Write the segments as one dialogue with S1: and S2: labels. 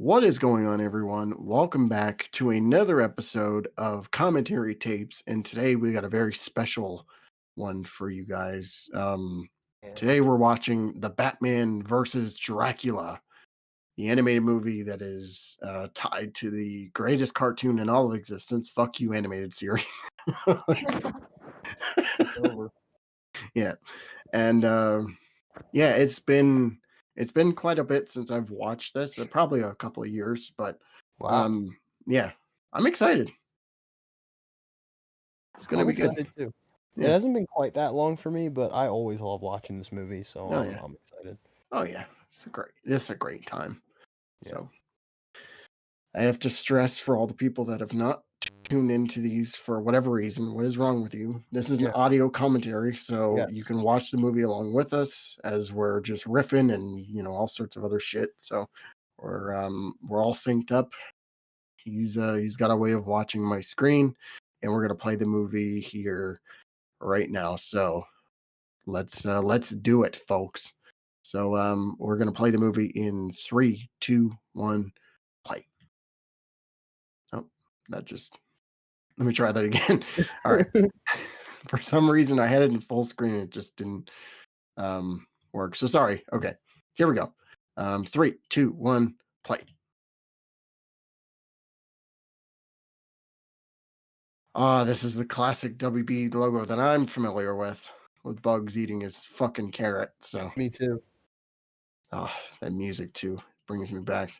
S1: What is going on, everyone? Welcome back to another episode of Commentary Tapes, and today we got a very special one for you guys.
S2: Yeah.
S1: Today we're watching The Batman versus Dracula, the animated movie that is tied to the greatest cartoon in all of existence. Fuck you, animated series.
S2: It's over.
S1: Yeah, and yeah, it's been quite a bit since I've watched this. Probably a couple of years, but
S2: Wow.
S1: um, yeah, I'm excited. It's gonna
S2: I'm
S1: be good.
S2: excited too. It
S1: Yeah.
S2: hasn't been quite that long for me, but I always love watching this movie, so
S1: Oh
S2: I'm
S1: yeah.
S2: I'm excited.
S1: Oh yeah. It's a great time.
S2: Yeah.
S1: So I have to stress for all the people that have not tuned into these for whatever reason. What is wrong with you? This is an
S2: Yeah.
S1: audio commentary, so
S2: Yeah.
S1: you can watch the movie along with us as we're just riffing and all sorts of other shit. So we're all synced up. He's got a way of watching my screen, and we're gonna play the movie here right now. So let's do it, folks. So we're gonna play the movie in 3, 2, 1, play. Oh, that just let me try that again. All right. For some reason I had it in full screen and it just didn't work. So sorry. Okay. Here we go. 3, 2, 1, play. This is the classic WB logo that I'm familiar with Bugs eating his fucking carrot. So
S2: Me too.
S1: that music too brings me back.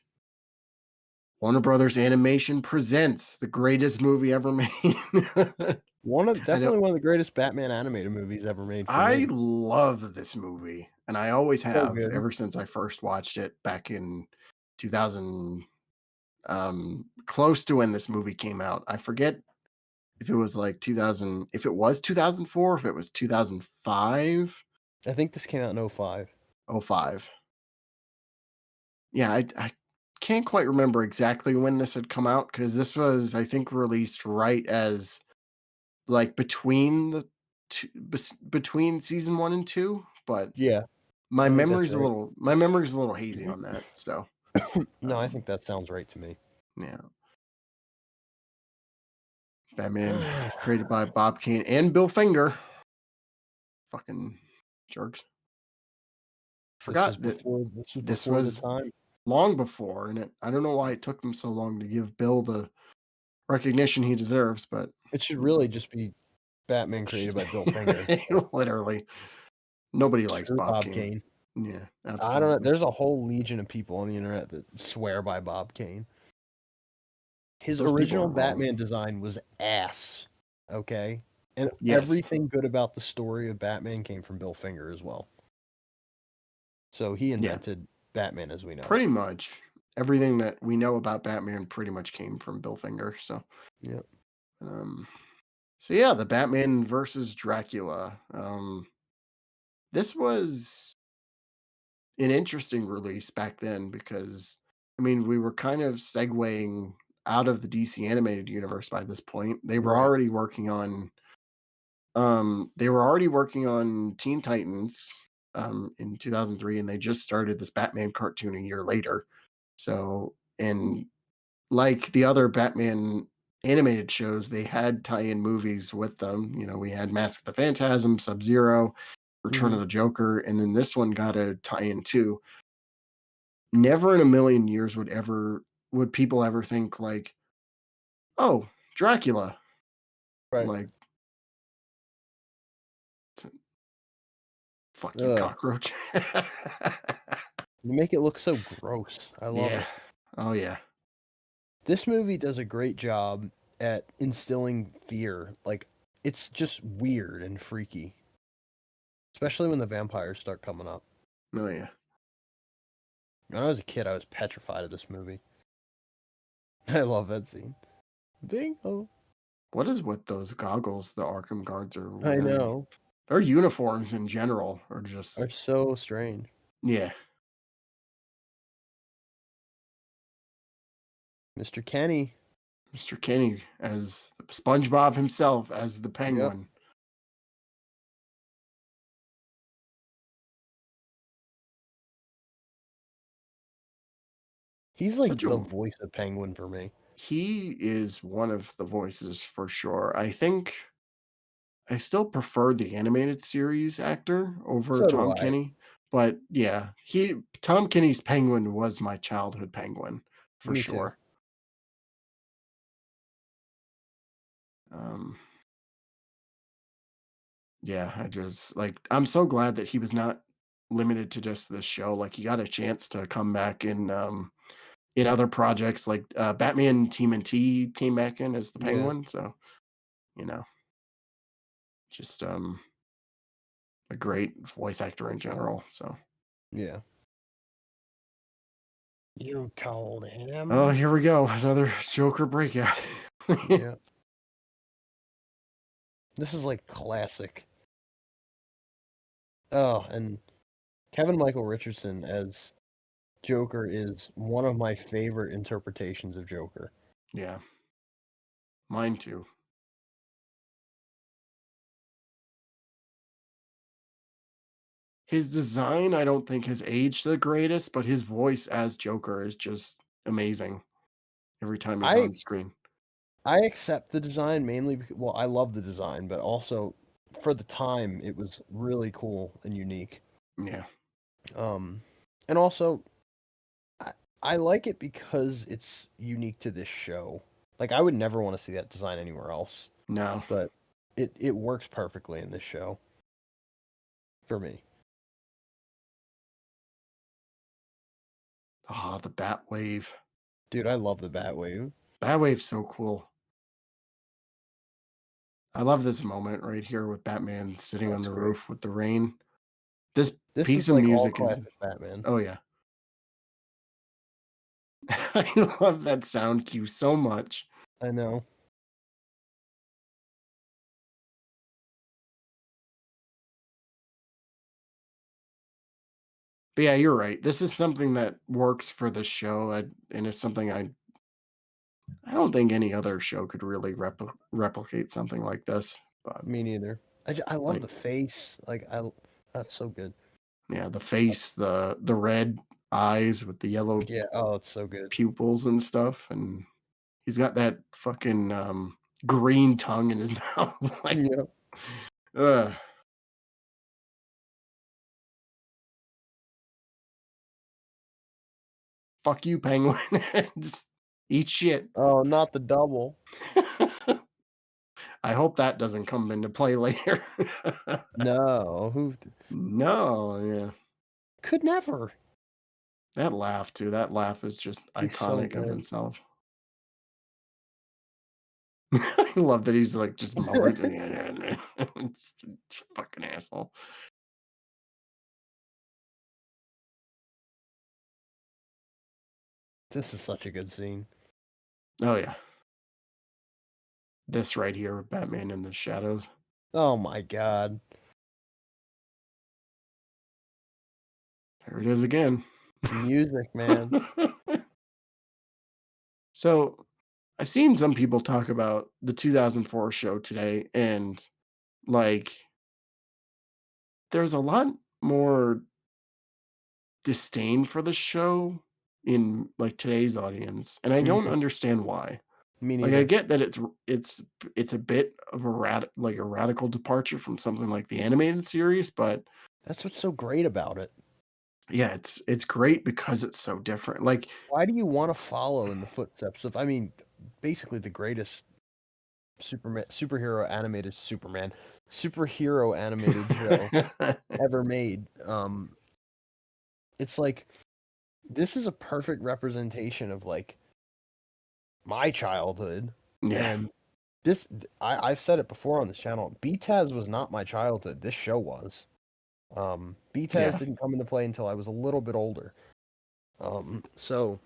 S1: Warner Brothers Animation presents the greatest movie ever made. I don't.
S2: Definitely one of the greatest Batman animated movies ever made for
S1: I
S2: me.
S1: love this movie, and I always
S2: So
S1: have
S2: good.
S1: ever since I first watched it back in 2000. Close to when this movie came out. I forget if it was like 2000, if it was 2004, if it was 2005,
S2: I think this came out in '05.
S1: 05. Yeah, I can't quite remember exactly when this had come out because this was, I think, released right as like between the between season 1 and 2, but
S2: Yeah, I think that's right.
S1: my memory's a little hazy on that. So,
S2: No, I
S1: um,
S2: think that sounds right to me.
S1: yeah, Batman created by Bob Kane and Bill Finger. Fucking jerks. Forgot that
S2: This was
S1: this
S2: before the
S1: was
S2: time.
S1: long before, and I don't know why it took them so long to give Bill the recognition he deserves, but
S2: It should
S1: you know,
S2: really just be Batman created by Bill Finger. So
S1: literally nobody likes
S2: screw
S1: Bob
S2: Bob
S1: Kane.
S2: Kane.
S1: Yeah,
S2: I don't know.
S1: absolutely.
S2: There's a whole legion of people on the internet that swear by Bob Kane. His
S1: Those people
S2: original
S1: are wrong.
S2: Batman design was ass, okay? And
S1: Yes,
S2: everything good about the story of Batman came from Bill Finger as well. So he
S1: yeah,
S2: invented Batman as we know it.
S1: pretty much everything that we know about Batman pretty much came from Bill Finger. So,
S2: Yep.
S1: um, so yeah, the Batman versus Dracula. This was an interesting release back then because I mean we were kind of segueing out of the DC animated universe by this point.
S2: Right.
S1: They were already working on Teen Titans in 2003, and they just started this Batman cartoon a year later. So, and like the other Batman animated shows, they had tie-in movies with them. We had Mask of the Phantasm, Sub-Zero, Return
S2: Hmm.
S1: of the Joker, and then this one got a tie-in too. Never in a million years would people ever think like, "Oh, Dracula."
S2: Right.
S1: Like, fuck you,
S2: Ugh.
S1: cockroach.
S2: You make it look so gross. I love
S1: Yeah.
S2: it.
S1: Oh, yeah.
S2: This movie does a great job at instilling fear. Like, it's just weird and freaky, especially when the vampires start coming up.
S1: Oh, yeah.
S2: When I was a kid, I was petrified of this movie. I love that scene. Bingo.
S1: What is with those goggles the Arkham guards are
S2: I
S1: wearing?
S2: know.
S1: Their uniforms in general are just,
S2: Are so strange.
S1: yeah.
S2: Mr. Kenny.
S1: Mr. Kenny as SpongeBob himself as the
S2: Yep.
S1: penguin.
S2: He's like
S1: Such
S2: the
S1: a
S2: voice of Penguin for me.
S1: he is one of the voices for sure. I think I still prefer the animated series actor over
S2: So do
S1: Tom
S2: I.
S1: Kenny, but yeah, he Tom Kenny's Penguin was my childhood Penguin for
S2: Me too.
S1: sure. Um, yeah, I just like I'm so glad that he was not limited to just this show. Like he got a chance to come back in other projects like Batman TMNT came back in as the
S2: Yeah.
S1: Penguin, so you know, just a great voice actor in general. So
S2: Yeah. You told
S1: oh,
S2: him?
S1: here we go, another Joker breakout.
S2: Yeah. This is like classic. Oh, and Kevin Michael Richardson as Joker is one of my favorite interpretations of Joker.
S1: Yeah, mine too. His design, I don't think has aged the greatest, but his voice as Joker is just amazing every time he's
S2: I
S1: on screen.
S2: I accept the design mainly because, well, I love the design, but also for the time it was really cool and unique.
S1: Yeah,
S2: Um, and also I, I like it because it's unique to this show. Like I would never want to see that design anywhere else,
S1: no.
S2: but it works perfectly in this show for me.
S1: Ah, the Batwave.
S2: Dude, I love the Batwave.
S1: Batwave's so cool. I love this moment right here with Batman sitting on
S2: That's
S1: the
S2: great.
S1: roof with the rain. This
S2: This
S1: piece
S2: is
S1: of
S2: like all
S1: music is
S2: classic Batman.
S1: oh yeah. I love that sound cue so much.
S2: I know.
S1: But yeah, you're right. This is something that works for the show, and it's something I don't think any other show could really replicate something like this. But
S2: Me neither. I love
S1: like,
S2: the face. That's so good.
S1: yeah, the face, the red eyes with the yellow
S2: Yeah. Oh, it's so good.
S1: pupils and stuff, and he's got that fucking green tongue in his mouth. Like,
S2: Yeah.
S1: ugh, fuck you, penguin. Just eat shit.
S2: Oh, not the double.
S1: I hope that doesn't come into play later.
S2: No, who
S1: No, yeah.
S2: could never.
S1: That laugh too, that laugh is just
S2: He's so
S1: iconic of
S2: good.
S1: himself. I love that he's, like, just mumbling. It's fucking asshole.
S2: This is such a good scene.
S1: Oh, yeah. This right here with Batman in the shadows.
S2: Oh my god.
S1: There it is again.
S2: Music, man.
S1: So, I've seen some people talk about the 2004 show today, and, like, there's a lot more disdain for the show in, like, today's audience, and I don't
S2: Mhm.
S1: understand why.
S2: Me
S1: Like, I
S2: neither.
S1: get that it's a bit of a radical departure from something like the animated series, but
S2: That's what's so great about it.
S1: yeah, it's great because it's so different. Like,
S2: Why do you want to follow in the footsteps of, I mean, basically the greatest superhero animated show ever made. It's like this is a perfect representation of like my childhood,
S1: yeah,
S2: and I've said it before on this channel. BTAS was not my childhood. This show was. BTAS
S1: yeah,
S2: didn't come into play until I was a little bit older. So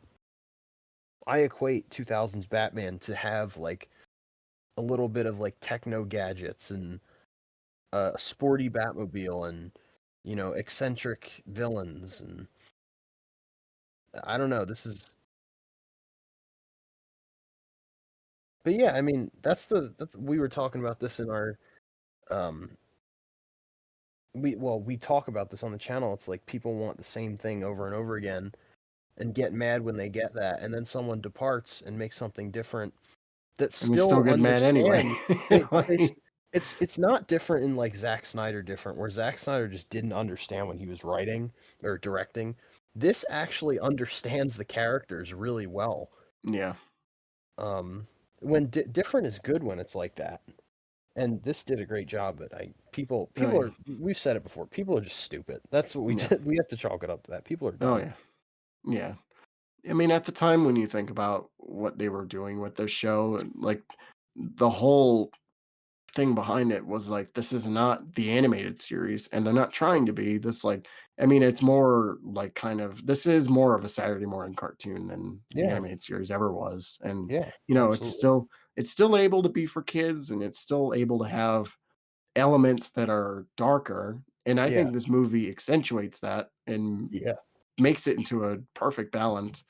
S2: I equate 2000s Batman to have like a little bit of like techno gadgets and a sporty Batmobile and eccentric villains, and I don't know. But yeah, I mean that's we were talking about this in our um we talk about this on the channel. It's like people want the same thing over and over again, and get mad when they get that, and then someone departs and makes something different that
S1: And we still
S2: still
S1: get mad anyway.
S2: understand they
S1: Like,
S2: it's not different in like Zack Snyder different, where Zack Snyder just didn't understand when he was writing or directing. This actually understands the characters really well.
S1: yeah.
S2: When different is good when it's like that, and this did a great job. But
S1: Oh
S2: people
S1: yeah.
S2: are, we've said it before. People are just stupid. That's what we
S1: Yeah.
S2: did. We have to chalk it up to that. People are
S1: Oh
S2: dumb.
S1: yeah. Yeah. I mean, at the time when you think about what they were doing with this show, like the whole thing behind it was like this is not the animated series, and they're not trying to be this, like, I mean, it's more like kind of, this is more of a Saturday morning cartoon than the
S2: Yeah,
S1: animated series ever was. And
S2: yeah,
S1: it's
S2: absolutely.
S1: still able to be for kids, and it's still able to have elements that are darker, and I
S2: Yeah,
S1: think this movie accentuates that and
S2: yeah,
S1: makes it into a perfect balance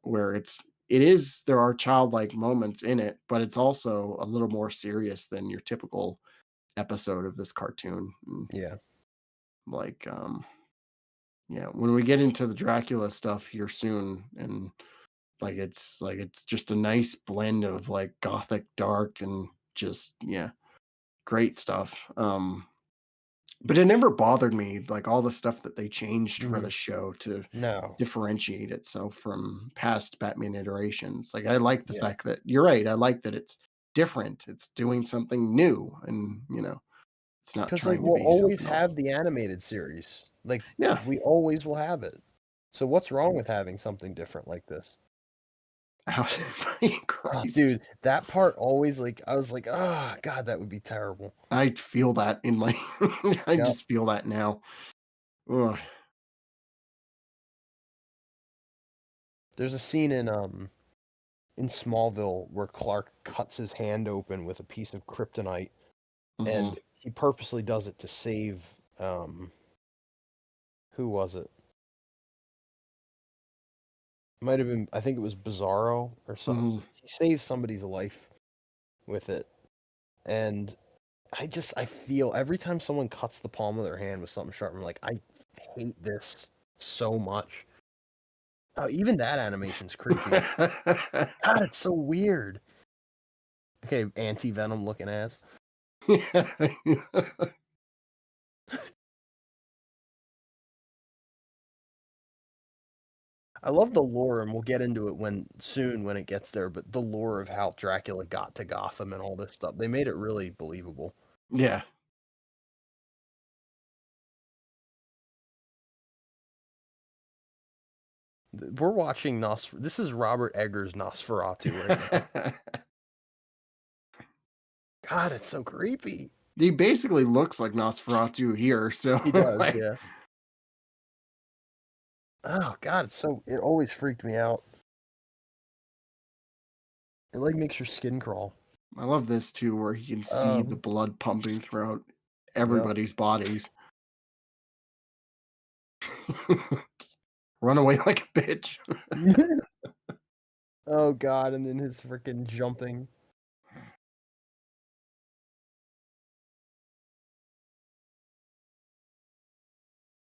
S1: where it is, there are childlike moments in it, but it's also a little more serious than your typical episode of this cartoon.
S2: yeah.
S1: Like, yeah, when we get into the Dracula stuff here soon, and like it's just a nice blend of like gothic dark and just, yeah, great stuff. But it never bothered me, like all the stuff that they changed for
S2: Hmm.
S1: the show to
S2: No,
S1: differentiate itself from past Batman iterations. Like, I like the
S2: yeah,
S1: fact that you're right. I like that it's different. It's doing something new, and it's not
S2: because like
S1: trying to
S2: we'll
S1: be
S2: always
S1: something else.
S2: have the animated series. Like
S1: Yeah.
S2: we always will have it. So what's wrong with having something different like this? Oh,
S1: Christ.
S2: dude, that part always like I was like, ah, God, that would be terrible.
S1: I feel that in my I
S2: Yep.
S1: just feel that now. Ugh.
S2: There's a scene in Smallville where Clark cuts his hand open with a piece of kryptonite,
S1: Mhm.
S2: and he purposely does it to save who was it? Might have been, I think it was Bizarro or something.
S1: Mhm.
S2: He saves somebody's life with it. And I feel every time someone cuts the palm of their hand with something sharp, I'm like, I hate this so much. Oh, even that animation's creepy. God, it's so weird. Okay, anti-venom looking ass. I love the lore, and we'll get into it when it gets there, but the lore of how Dracula got to Gotham and all this stuff. They made it really believable.
S1: Yeah.
S2: We're watching this is Robert Eggers' Nosferatu right now. God, it's so creepy.
S1: He basically looks like Nosferatu here, so,
S2: He does,
S1: like,
S2: yeah. Oh God, it always freaked me out. It like makes your skin crawl.
S1: I love this too, where he can see the
S2: Um,
S1: blood pumping throughout
S2: yep.
S1: everybody's bodies. Run away like a bitch.
S2: Oh God, and then his freaking jumping.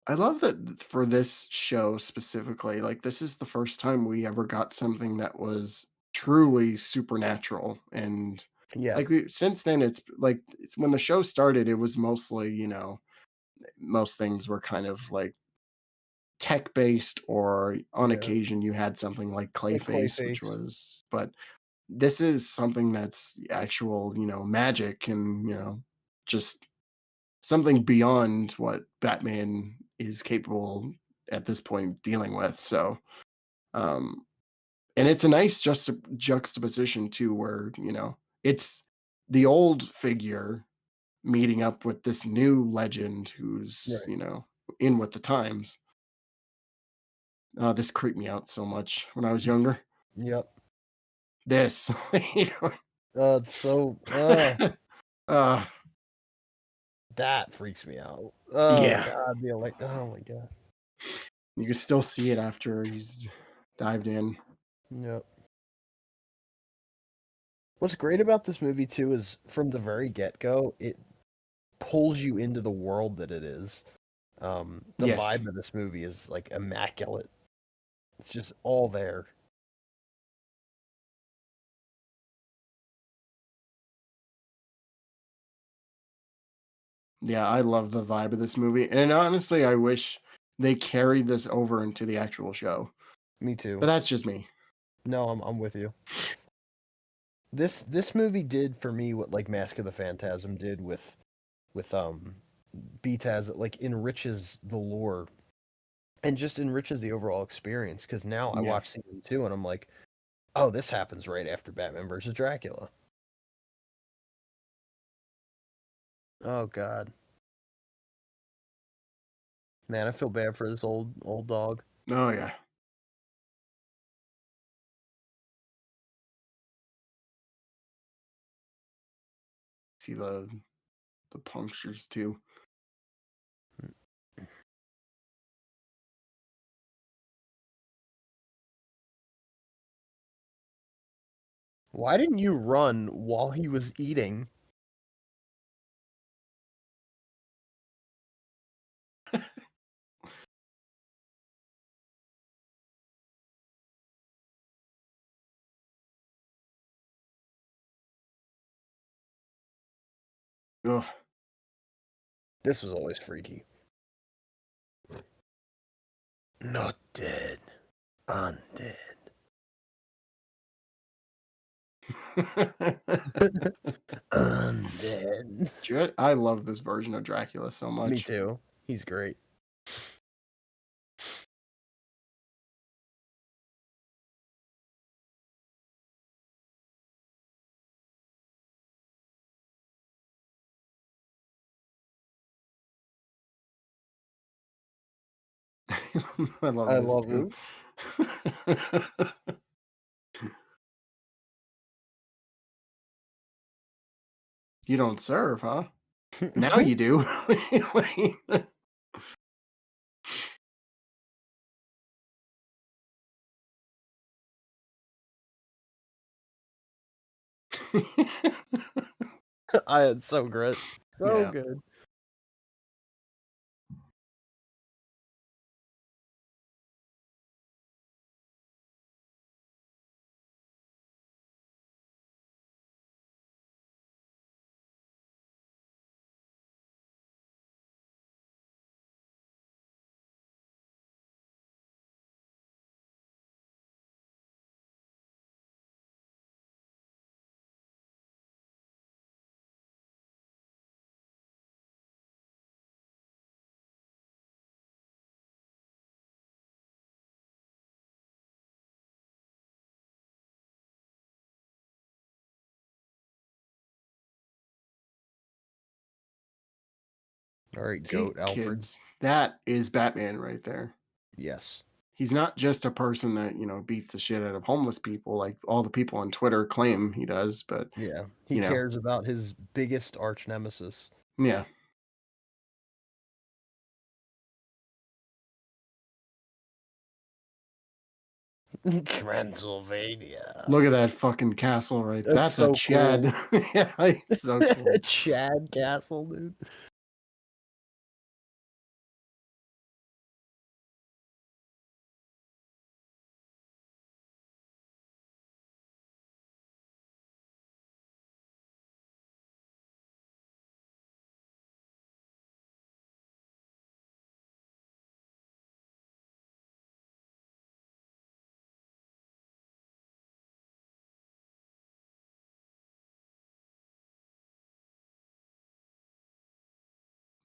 S1: I love that for this show specifically, like, this is the first time we ever got something that was truly supernatural, and,
S2: Yeah,
S1: like, we since then, it's like, it's when the show started, it was mostly, most things were kind of, like, tech-based, or on
S2: yeah.
S1: occasion, you had something like
S2: Like
S1: Clayface, which
S2: Clayface.
S1: was, but this is something that's actual, magic, and, just something beyond what Batman is capable at this point dealing with. So, um, and it's a nice juxtaposition too, where it's the old figure meeting up with this new legend who's
S2: Right.
S1: in with the times. This creeped me out so much when I was younger.
S2: Yep.
S1: This, you
S2: It's so.
S1: uh,
S2: That freaks me out. Oh
S1: yeah,
S2: God, the oh my God.
S1: you can still see it after he's dived in.
S2: Yep. What's great about this movie too is from the very get-go, it pulls you into the world that it is. The
S1: Yes.
S2: vibe of this movie is like immaculate. It's just all there.
S1: Yeah, I love the vibe of this movie, and honestly, I wish they carried this over into the actual show.
S2: Me
S1: But
S2: too.
S1: that's just me.
S2: No, I'm with you. This movie did for me what like Mask of the Phantasm did with BTAS. It like enriches the lore and just enriches the overall experience. Because now I
S1: Yeah.
S2: watch season 2 and I'm like, oh, this happens right after Batman versus Dracula. Oh God, man, I feel bad for this old dog.
S1: Oh yeah. See the punctures too.
S2: Why didn't you run while he was eating?
S1: Ugh.
S2: This was always freaky. Not dead, undead. Undead.
S1: I love this version of Dracula so
S2: Me
S1: much.
S2: too. He's great.
S1: I love
S2: I
S1: this
S2: love
S1: too.
S2: this.
S1: You don't serve, huh? Now you do.
S2: I had so great. So
S1: Yeah.
S2: good. All right,
S1: See,
S2: goat Alfred.
S1: kids, that is Batman right there.
S2: Yes.
S1: He's not just a person that, beats the shit out of homeless people like all the people on Twitter claim he does, but,
S2: Yeah. He
S1: you know,
S2: cares about his biggest arch nemesis.
S1: yeah.
S2: Transylvania.
S1: Look at that fucking castle right.
S2: That's
S1: That's a
S2: so
S1: Chad.
S2: cool.
S1: Yeah, it's so cool.
S2: Chad Castle, dude.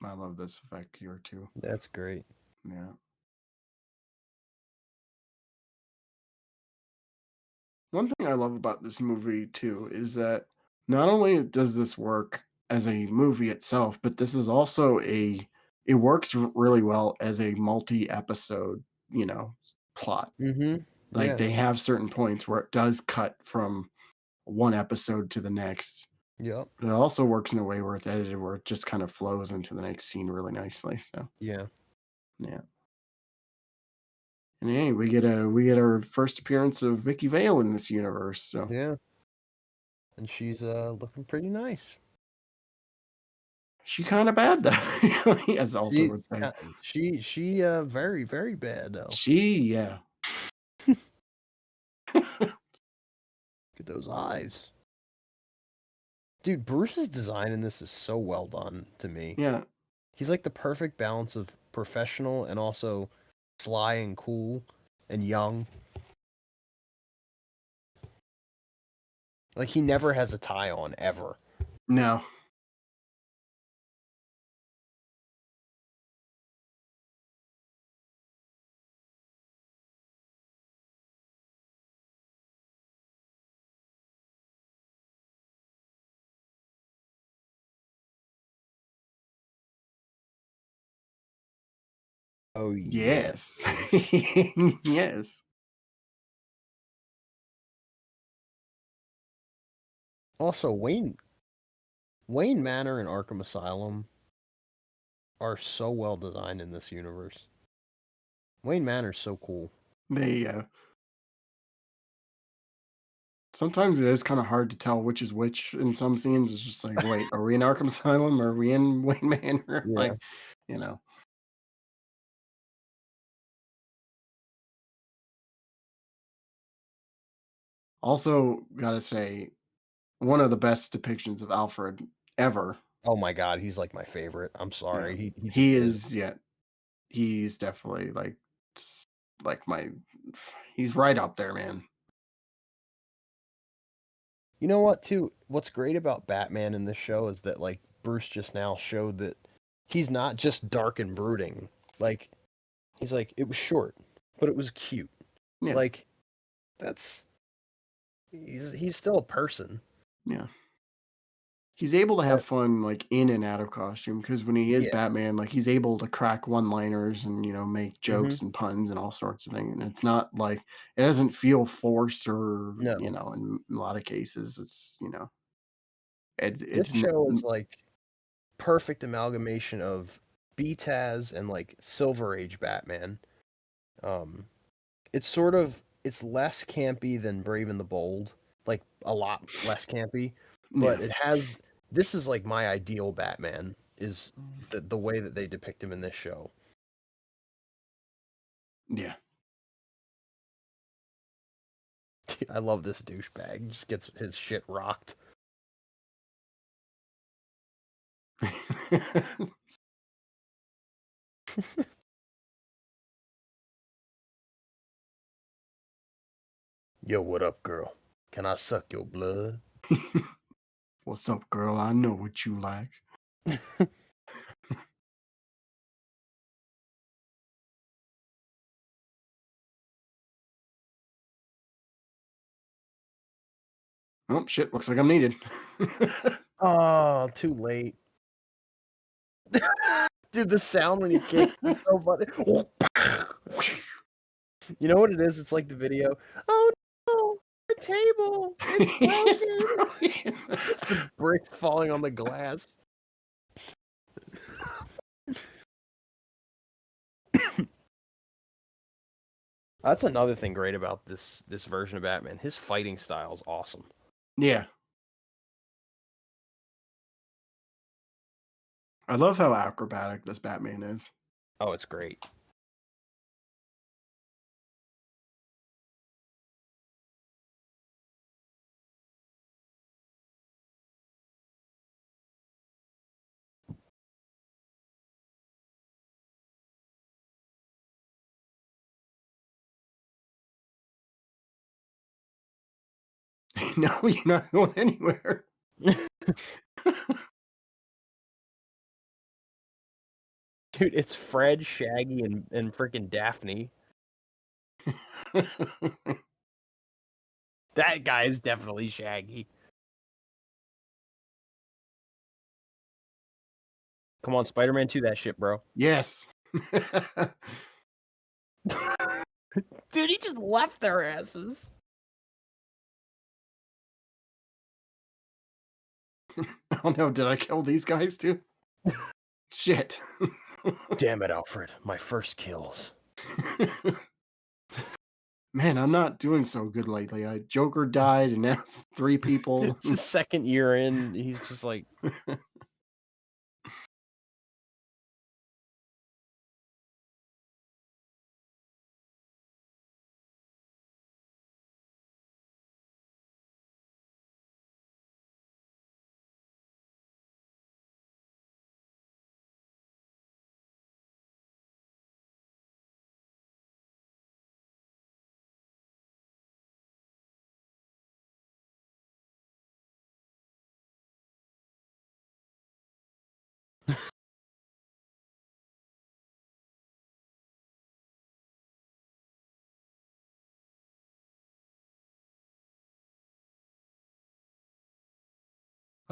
S1: I love this effect here too.
S2: That's great.
S1: Yeah. One thing I love about this movie too is that not only does this work as a movie itself, but this is also it works really well as a multi-episode, plot.
S2: Mm-hmm.
S1: Like
S2: Yeah.
S1: they have certain points where it does cut from one episode to the next.
S2: Yep.
S1: But it also works in a way where it's edited where it just kind of flows into the next scene really nicely. So
S2: Yeah.
S1: yeah. And hey, we get our first appearance of Vicky Vale in this universe. So
S2: Yeah. And she's looking pretty nice.
S1: she kind of bad though, as Alter
S2: She
S1: would say.
S2: she very very bad though.
S1: Yeah.
S2: those eyes. Dude, Bruce's design in this is so well done to me.
S1: Yeah.
S2: He's like the perfect balance of professional and also sly and cool and young. Like he never has a tie on ever.
S1: No.
S2: Oh yes.
S1: Yes. Yes.
S2: Also, Wayne Manor and Arkham Asylum are so well designed in this universe. Wayne Manor's so cool.
S1: They sometimes it is kind of hard to tell which is which in some scenes. It's just like, wait, are we in Arkham Asylum? Or are we in Wayne Manor?
S2: Yeah.
S1: Like, you know. Also, gotta say, one of the best depictions of Alfred ever.
S2: Oh my god, he's like my favorite. I'm
S1: Yeah.
S2: sorry. He just
S1: He
S2: is.
S1: is, yeah, he's definitely like like my he's right up there, man.
S2: You know what, too? What's great about Batman in this show is that, like, Bruce just now showed that he's not just dark and brooding. Like, he's like, it was short, but it was cute.
S1: Yeah.
S2: Like, that's he's still a person.
S1: Yeah. He's able to have
S2: But
S1: fun like in and out of costume because when he is
S2: yeah.
S1: Batman, like he's able to crack one-liners and make
S2: Hmm.
S1: jokes and puns and all sorts of things. And it's not like it doesn't feel forced or
S2: No.
S1: in a lot of cases it's
S2: This
S1: it's
S2: show is like perfect amalgamation of BTAS and like Silver Age Batman. Um it's less campy than Brave and the Bold, like a lot less campy,
S1: yeah,
S2: but it has this is like my ideal Batman is the way that they depict him in this show.
S1: yeah.
S2: I love this douchebag. He just gets his shit rocked. Yo, what up, girl? Can I suck your blood?
S1: What's up, girl? I know what you like. Oh shit! Looks like I'm needed.
S2: Oh, too late. Dude, the sound when he kicks is so funny. You know what it is? It's like the video. Oh no, the table, it's
S1: Yes,
S2: broken.
S1: brilliant.
S2: Just the bricks falling on the glass. That's another thing great about this version of Batman. His fighting style is awesome.
S1: Yeah, I love how acrobatic this Batman is.
S2: Oh, it's great.
S1: No, you're not going anywhere.
S2: Dude, it's Fred, Shaggy, and freaking Daphne. That guy is definitely Shaggy. Come on, Spider-Man 2 that shit, bro.
S1: Yes.
S2: Dude, he just left their asses.
S1: Oh no, did I kill these guys too? Shit.
S2: Damn it, Alfred. My first kills.
S1: Man, I'm not doing so good lately. Joker died and now it's 3 people.
S2: It's his second year in. He's just like,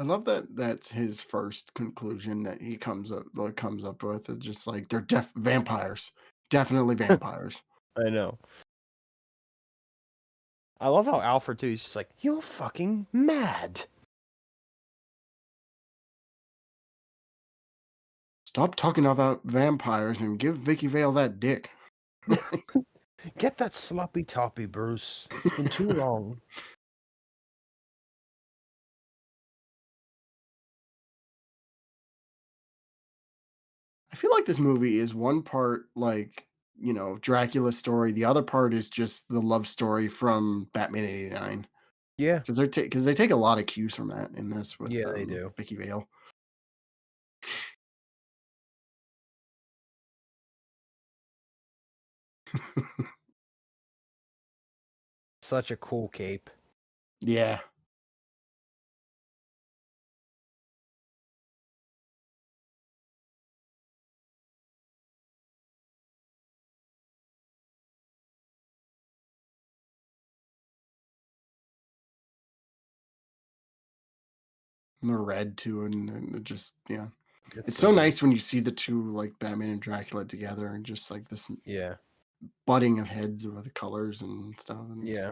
S1: I love that that's his first conclusion that he comes up with. It's just like they're vampires. Definitely vampires.
S2: I know. I love how Alfred too. He's just like, "You're fucking mad."
S1: Stop talking about vampires and give Vicky Vale that dick.
S2: Get that sloppy toppy, Bruce. It's been too long.
S1: I feel like this movie is one part like, Dracula's story. The other part is just the love story from Batman '89.
S2: Yeah,
S1: Because they take a lot of cues from that in this with
S2: yeah, they do.
S1: Vicky Vale.
S2: Such a cool cape.
S1: Yeah. And the red too, and just yeah.
S2: It's
S1: It's
S2: so
S1: so
S2: good.
S1: nice when you see the two like Batman and Dracula together and just like this
S2: Yeah,
S1: butting of heads with the colors and stuff. And
S2: yeah.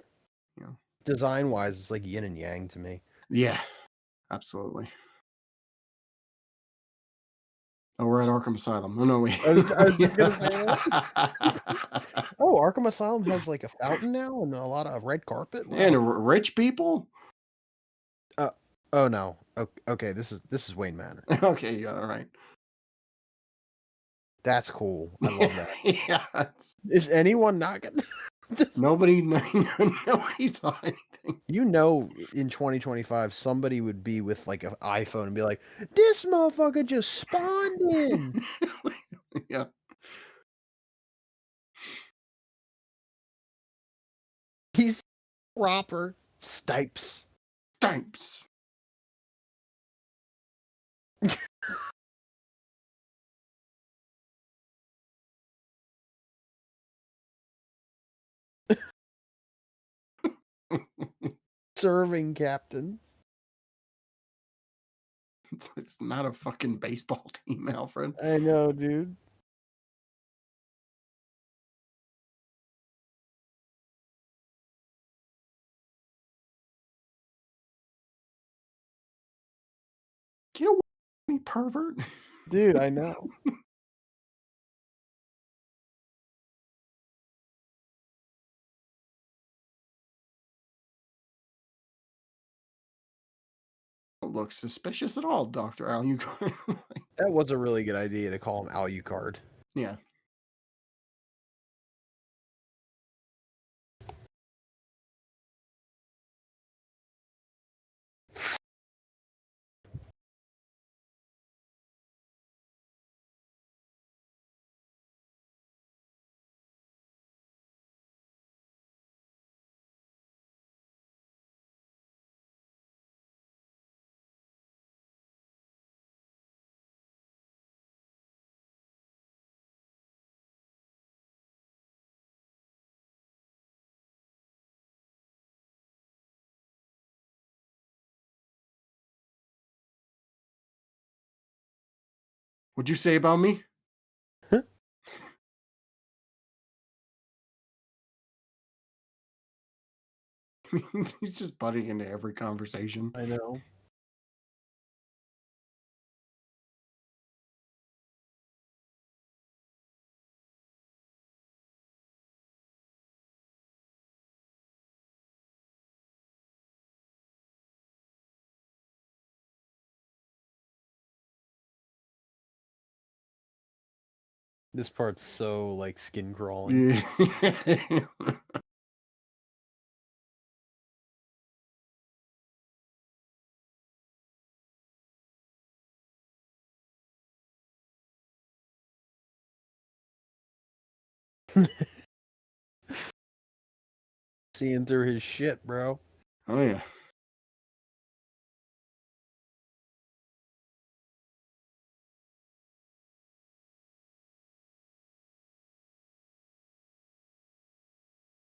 S1: you know.
S2: Design wise, it's like yin and yang to me.
S1: Yeah, absolutely. Oh, we're at Arkham Asylum. Oh no, wait.
S2: I was just gonna say that. Oh, Arkham Asylum has like a fountain now and a lot of red carpet.
S1: And
S2: Wow.
S1: rich people?
S2: Uh, oh no. Okay, this is Wayne Manor.
S1: Okay, yeah, all right.
S2: That's cool. I love that.
S1: Yeah,
S2: Is anyone not gonna?
S1: nobody, nobody saw anything.
S2: You know, in 2025, somebody would be with like an iPhone and be like, "This motherfucker just spawned in."
S1: Yeah,
S2: He's proper Stipes.
S1: Stipes.
S2: Serving captain.
S1: It's not a fucking baseball team, Alfred.
S2: I know, dude.
S1: Get away from me, pervert.
S2: Dude, I know.
S1: Don't look suspicious at all, Dr. Alucard.
S2: That was a really good idea to call him Alucard.
S1: Yeah. What'd you say about me? He's just butting into every conversation.
S2: I know. This part's so like skin crawling.
S1: Yeah.
S2: Seeing through his shit, bro.
S1: Oh yeah.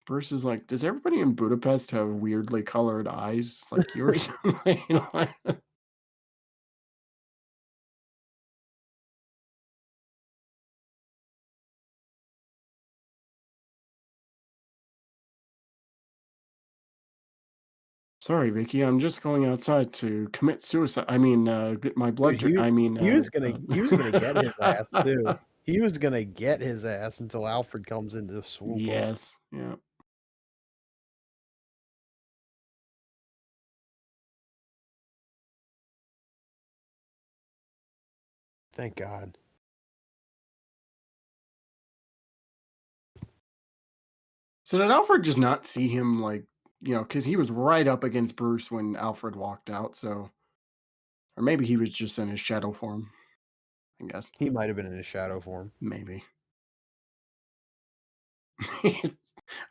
S1: Bruce is like, does everybody in Budapest have weirdly colored eyes like yours? You know, Sorry, Vicky. I'm just going outside to commit suicide. I mean, get my
S2: Dude,
S1: blood. I mean,
S2: he was gonna get his ass too. He was gonna get his ass until Alfred comes in to swoop him.
S1: yes. Yeah.
S2: Thank God.
S1: So did Alfred just not see him like, because he was right up against Bruce when Alfred walked out. So, or maybe he was just in his shadow form. I guess
S2: He might have been in his shadow form.
S1: maybe.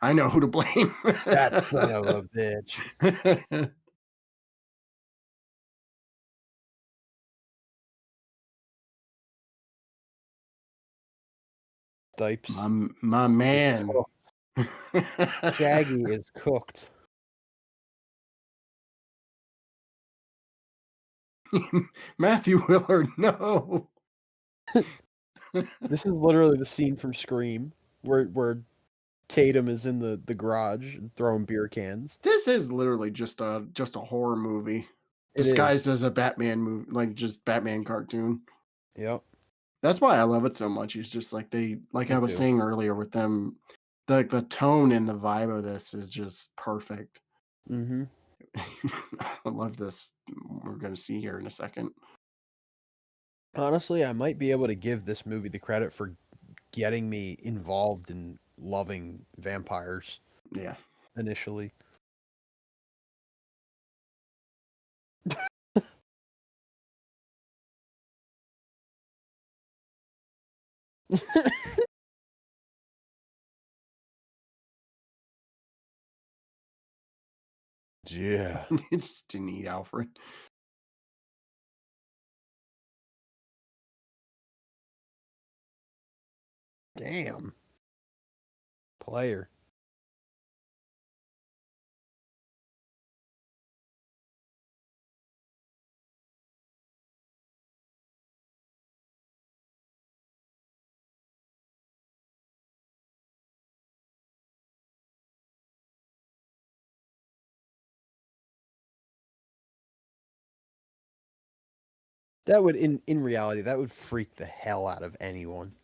S1: I know who to blame.
S2: That son of a bitch.
S1: my
S2: Stipes
S1: my
S2: is
S1: man.
S2: cooked. Shaggy is cooked.
S1: Matthew Willard, no.
S2: This is literally the scene from Scream where Tatum is in the garage throwing beer cans.
S1: This is literally just a horror movie
S2: It is.
S1: disguised as a Batman movie, like just Batman cartoon.
S2: Yep.
S1: That's why I love it so much. It's just like like
S2: Me
S1: I was
S2: too.
S1: saying earlier with them, the tone and the vibe of this is just perfect.
S2: Mhm.
S1: I love this. We're gonna see here in a second.
S2: Honestly, I might be able to give this movie the credit for getting me involved in loving vampires
S1: Yeah.
S2: initially. Yeah.
S1: It's to need Alfred.
S2: Damn. Player. That would in reality, that would freak the hell out of anyone.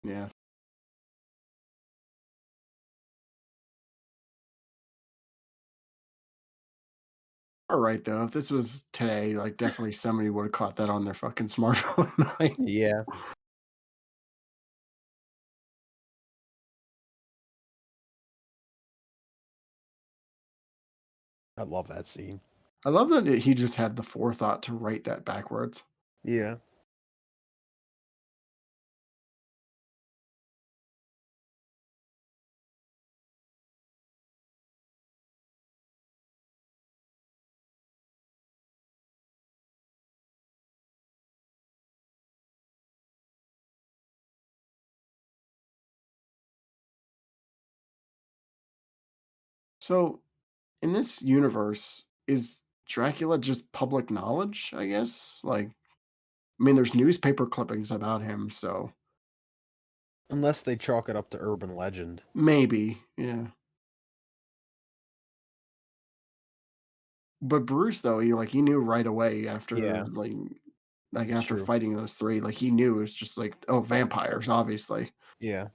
S1: Yeah. All right though. If this was today, like definitely somebody would have caught that on their fucking smartphone. Like,
S2: Yeah. I love that scene.
S1: I love that he just had the forethought to write that backwards.
S2: Yeah.
S1: So in this universe, is Dracula just public knowledge, I guess? Like, I mean, there's newspaper clippings about him, so
S2: Unless they chalk it up to urban legend.
S1: maybe, yeah. But Bruce, though, he knew right away after
S2: Yeah,
S1: like
S2: it's
S1: after
S2: true.
S1: fighting those three, like he knew it was just like, oh, vampires, obviously.
S2: Yeah.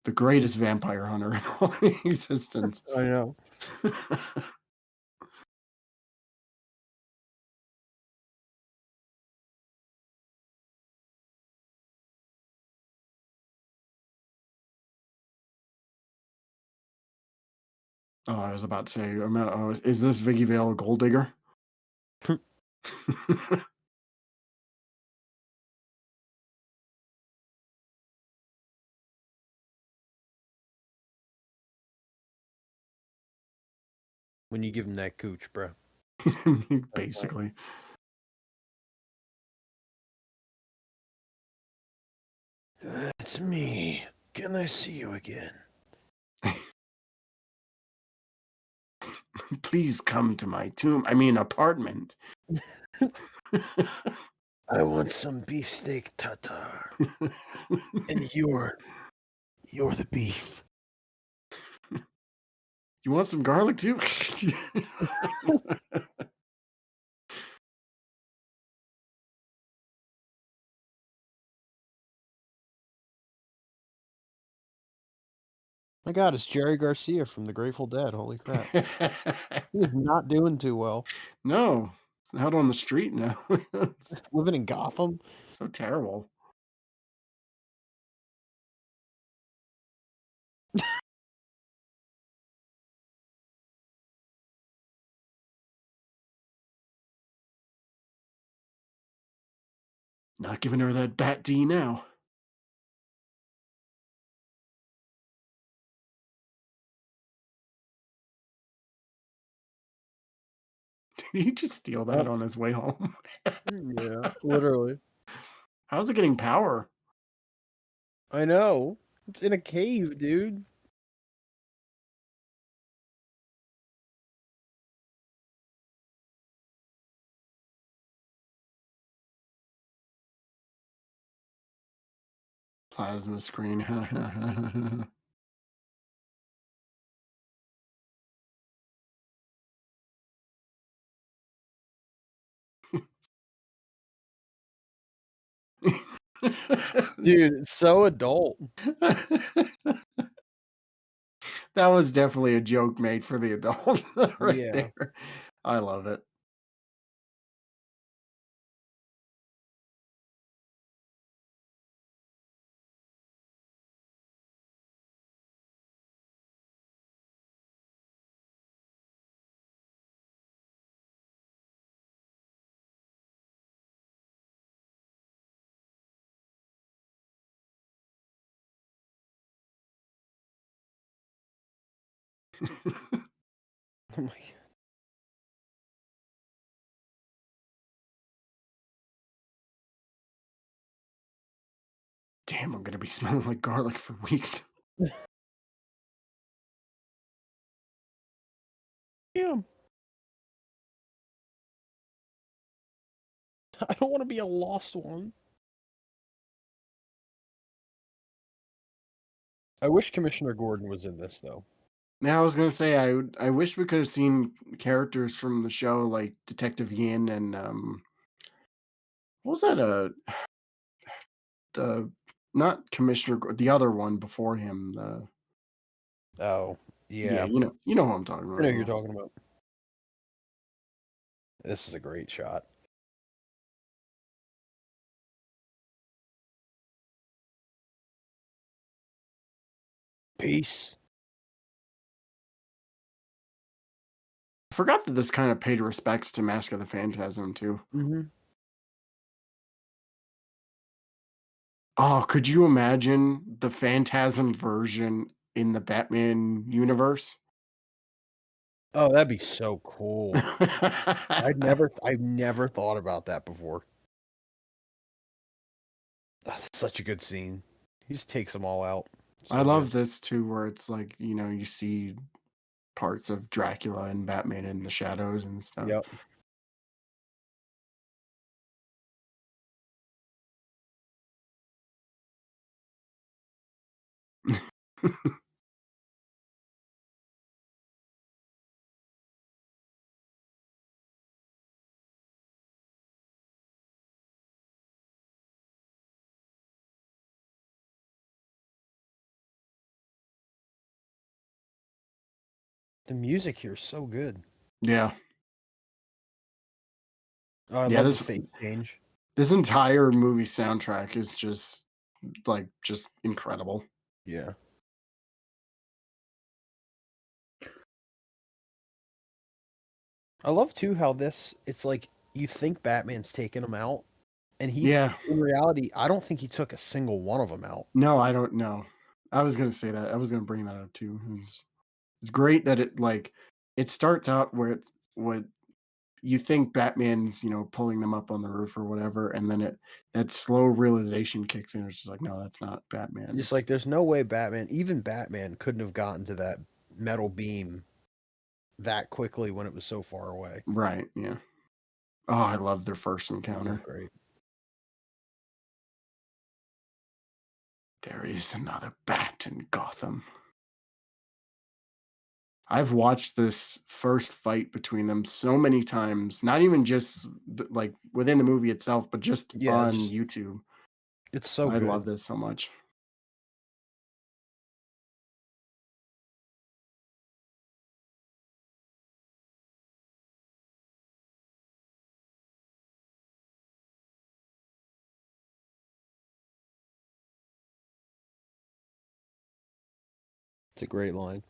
S1: The greatest vampire hunter in all existence.
S2: I know.
S1: Oh, I was about to say, is this Vicky Vale a gold digger?
S2: When you give him that cooch, bro. That's fine.
S1: Basically.
S2: It's me. Can I see you again?
S1: Please come to my tomb. I mean, apartment.
S2: I want some beefsteak tartare, and you're the beef.
S1: You want some garlic too?
S2: My God, it's Jerry Garcia from the Grateful Dead. Holy crap, he is not doing too well.
S1: No, it's out on the street now. It's
S2: Living in Gotham.
S1: so terrible. Not giving her that Bat D now. Did he just steal that on his way home?
S2: Yeah, literally.
S1: How's it getting power?
S2: I know. It's in a cave, dude.
S1: Plasma screen.
S2: Dude, it's so adult.
S1: That was definitely a joke made for the adult right
S2: Yeah.
S1: there. I love it.
S2: Oh my God.
S1: Damn, I'm gonna be smelling like garlic for weeks.
S2: Damn. I don't want to be a lost one. I wish Commissioner Gordon was in this though.
S1: Now I was gonna say I wish we could have seen characters from the show like Detective Yin and what was that? The not Commissioner, the other one before him. The
S2: Oh,
S1: yeah,
S2: yeah.
S1: you know who I'm talking
S2: I know
S1: about.
S2: who you're talking about. This is a great shot. Peace.
S1: I forgot that this kind of paid respects to Mask of the Phantasm too.
S2: Mhm.
S1: Oh, could you imagine the Phantasm version in the Batman universe?
S2: Oh, that'd be so cool. I've never thought about that before. That's such a good scene. He just takes them all out.
S1: I
S2: So
S1: love
S2: good.
S1: this too, where it's like, you see parts of Dracula and Batman in the shadows and stuff.
S2: Yep. The music here is so good.
S1: Yeah.
S2: Oh, I
S1: Yeah,
S2: love the
S1: this
S2: face change.
S1: this entire movie soundtrack is just just incredible.
S2: Yeah. I love too how it's like you think Batman's taken him out, and
S1: Yeah.
S2: in reality, I don't think he took a single one of them out.
S1: No, I don't know. I was gonna say that. I was gonna bring that up too. It's great that it starts out where it's what you think Batman's, pulling them up on the roof or whatever, and then that slow realization kicks in. It's just like, no, that's not Batman.
S2: Just
S1: It's
S2: like there's no way even Batman couldn't have gotten to that metal beam that quickly when it was so far away.
S1: Right, yeah. Oh, I love their first
S2: So
S1: encounter.
S2: great.
S1: There is another bat in Gotham. I've watched this first fight between them so many times, not even just like within the movie itself, but just
S2: Yeah,
S1: on
S2: just
S1: YouTube.
S2: it's so
S1: I
S2: good.
S1: love this so much.
S2: It's a great line.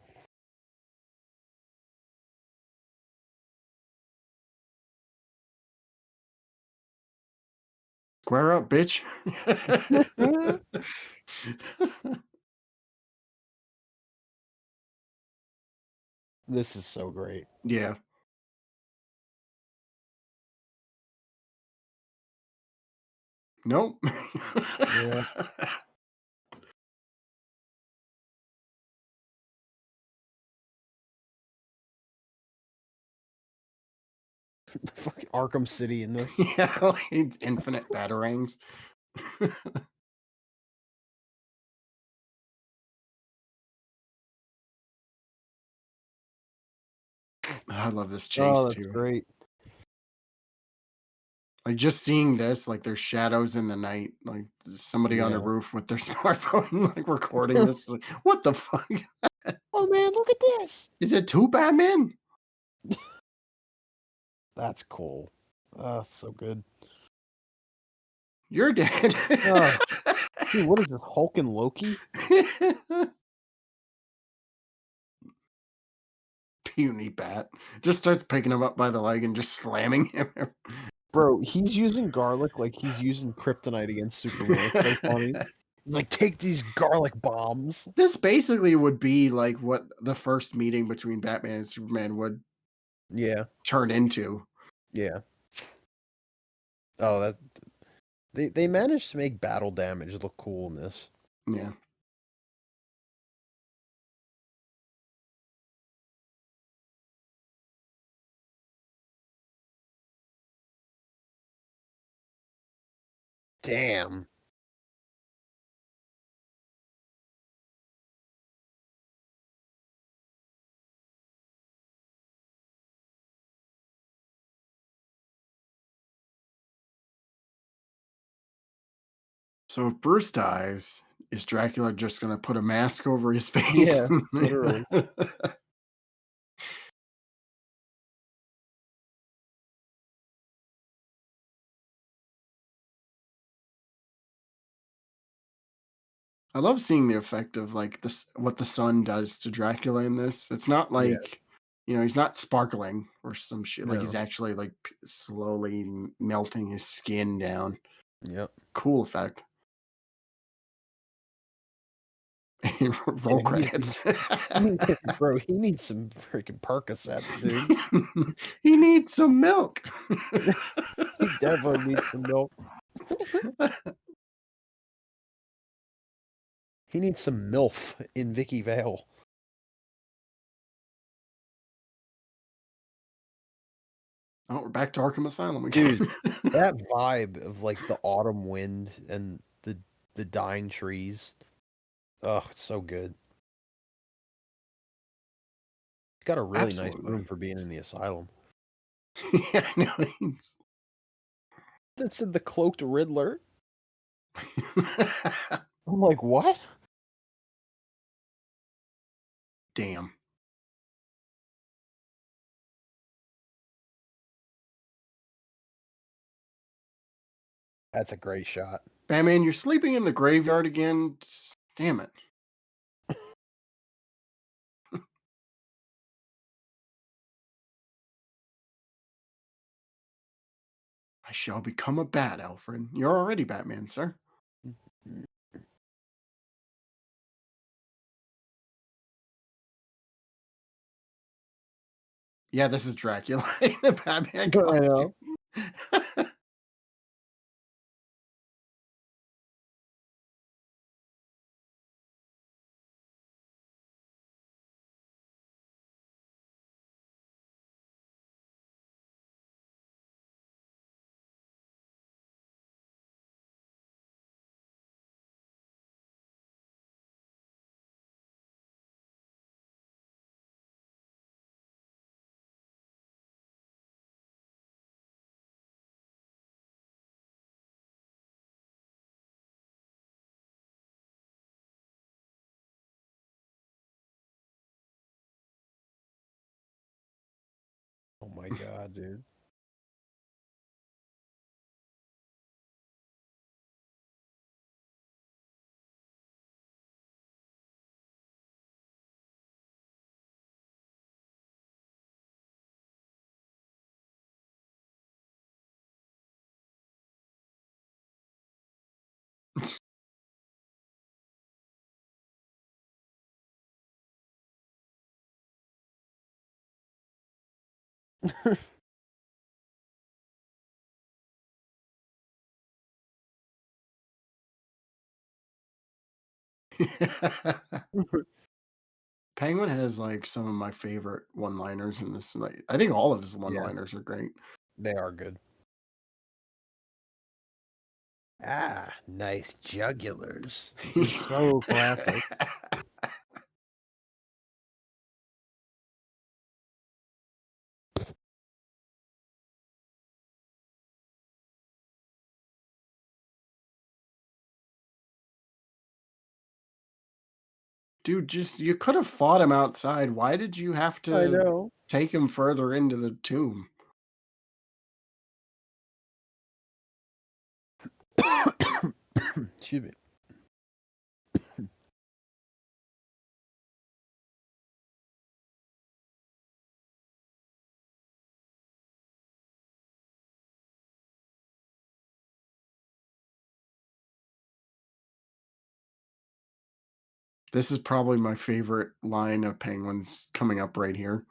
S1: Square up, bitch.
S2: This is so great.
S1: Yeah. Nope.
S2: Yeah. Fucking Arkham City in this.
S1: Yeah, like, it's infinite batarangs. I love this
S2: Oh,
S1: chase
S2: that's
S1: too.
S2: great.
S1: Like just seeing this, like there's shadows in the night, like somebody on the
S2: Yeah.
S1: roof with their smartphone, like recording this. Like, what the fuck?
S2: Oh man, look at this.
S1: Is it two Batman?
S2: That's cool. So good.
S1: You're dead.
S2: Oh, dude, what is this? Hulk and Loki?
S1: Puny bat just starts picking him up by the leg and just slamming him.
S2: Bro, he's using garlic like he's using kryptonite against Superman. It's so funny. He's like, take these garlic bombs.
S1: This basically would be like what the first meeting between Batman and Superman would
S2: Yeah,
S1: turn into.
S2: yeah. Oh, that they managed to make battle damage look cool in this.
S1: Yeah.
S2: Damn.
S1: So if Bruce dies, is Dracula just gonna put a mask over his face?
S2: Yeah, literally.
S1: I love seeing the effect of like this what the sun does to Dracula in this. It's not
S2: Yeah,
S1: like he's not sparkling or some shit. Like he's
S2: no.
S1: actually like slowly melting his skin down.
S2: Yep.
S1: Cool effect. Roll
S2: Yeah,
S1: credits.
S2: bro, he needs some freaking Percocets, dude.
S1: He needs some milk.
S2: He definitely needs some milk. He needs some MILF in Vicky Vale.
S1: Oh, we're back to Arkham Asylum
S2: Dude,
S1: again.
S2: that vibe of like the autumn wind and the dying trees. Oh, it's so good. It's got a really nice
S1: Absolutely.
S2: room for being in the asylum.
S1: Yeah, I know.
S2: That said the cloaked Riddler. I'm like, what?
S1: Damn.
S2: That's a great shot.
S1: Batman, you're sleeping in the graveyard again. Damn it. I shall become a bat, Alfred. You're already Batman, sir. Yeah, this is Dracula in the Batman
S2: I
S1: costume.
S2: know. my god, dude.
S1: Penguin has like some of my favorite one-liners in this. Like, I think all of his
S2: Yeah,
S1: one-liners are great.
S2: they are good. Ah, nice jugulars. Just so classic.
S1: Dude, just you could have fought him outside. Why did you have
S2: I
S1: to
S2: know.
S1: take him further into the tomb?
S2: Excuse me.
S1: This is probably my favorite line of Penguin's coming up right here.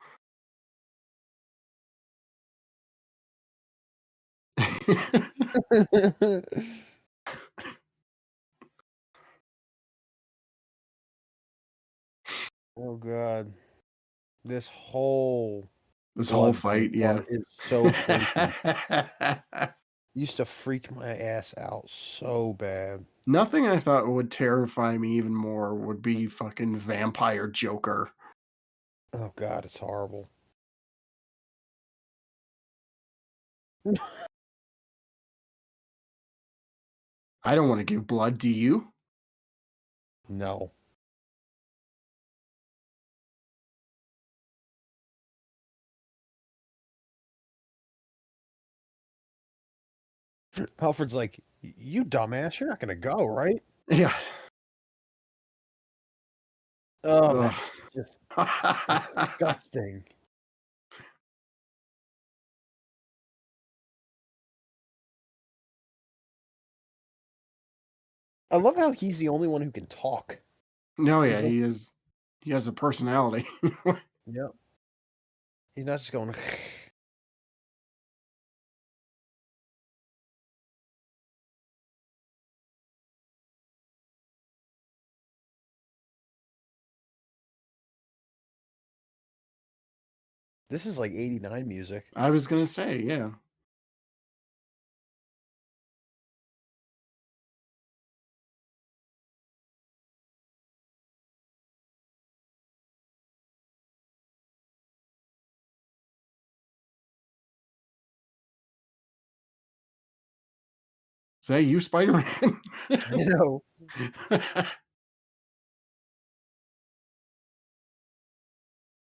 S2: Oh god. This whole
S1: This whole
S2: blood fight
S1: fight, yeah.
S2: part is so freaky. Used to freak my ass out so bad.
S1: Nothing I thought would terrify me even more would be fucking Vampire Joker.
S2: Oh god, it's horrible.
S1: I don't wanna give blood, do you?
S2: No. Alfred's like, You dumbass, you're not gonna go, right?
S1: Yeah.
S2: Oh,
S1: Ugh.
S2: that's just disgusting. I love how he's the only one who can talk.
S1: No, yeah,
S2: He's like,
S1: he has a personality.
S2: yep. He's not just going. This is like '89 music.
S1: I was gonna say, yeah. Is that you, Spider-Man?
S2: You know,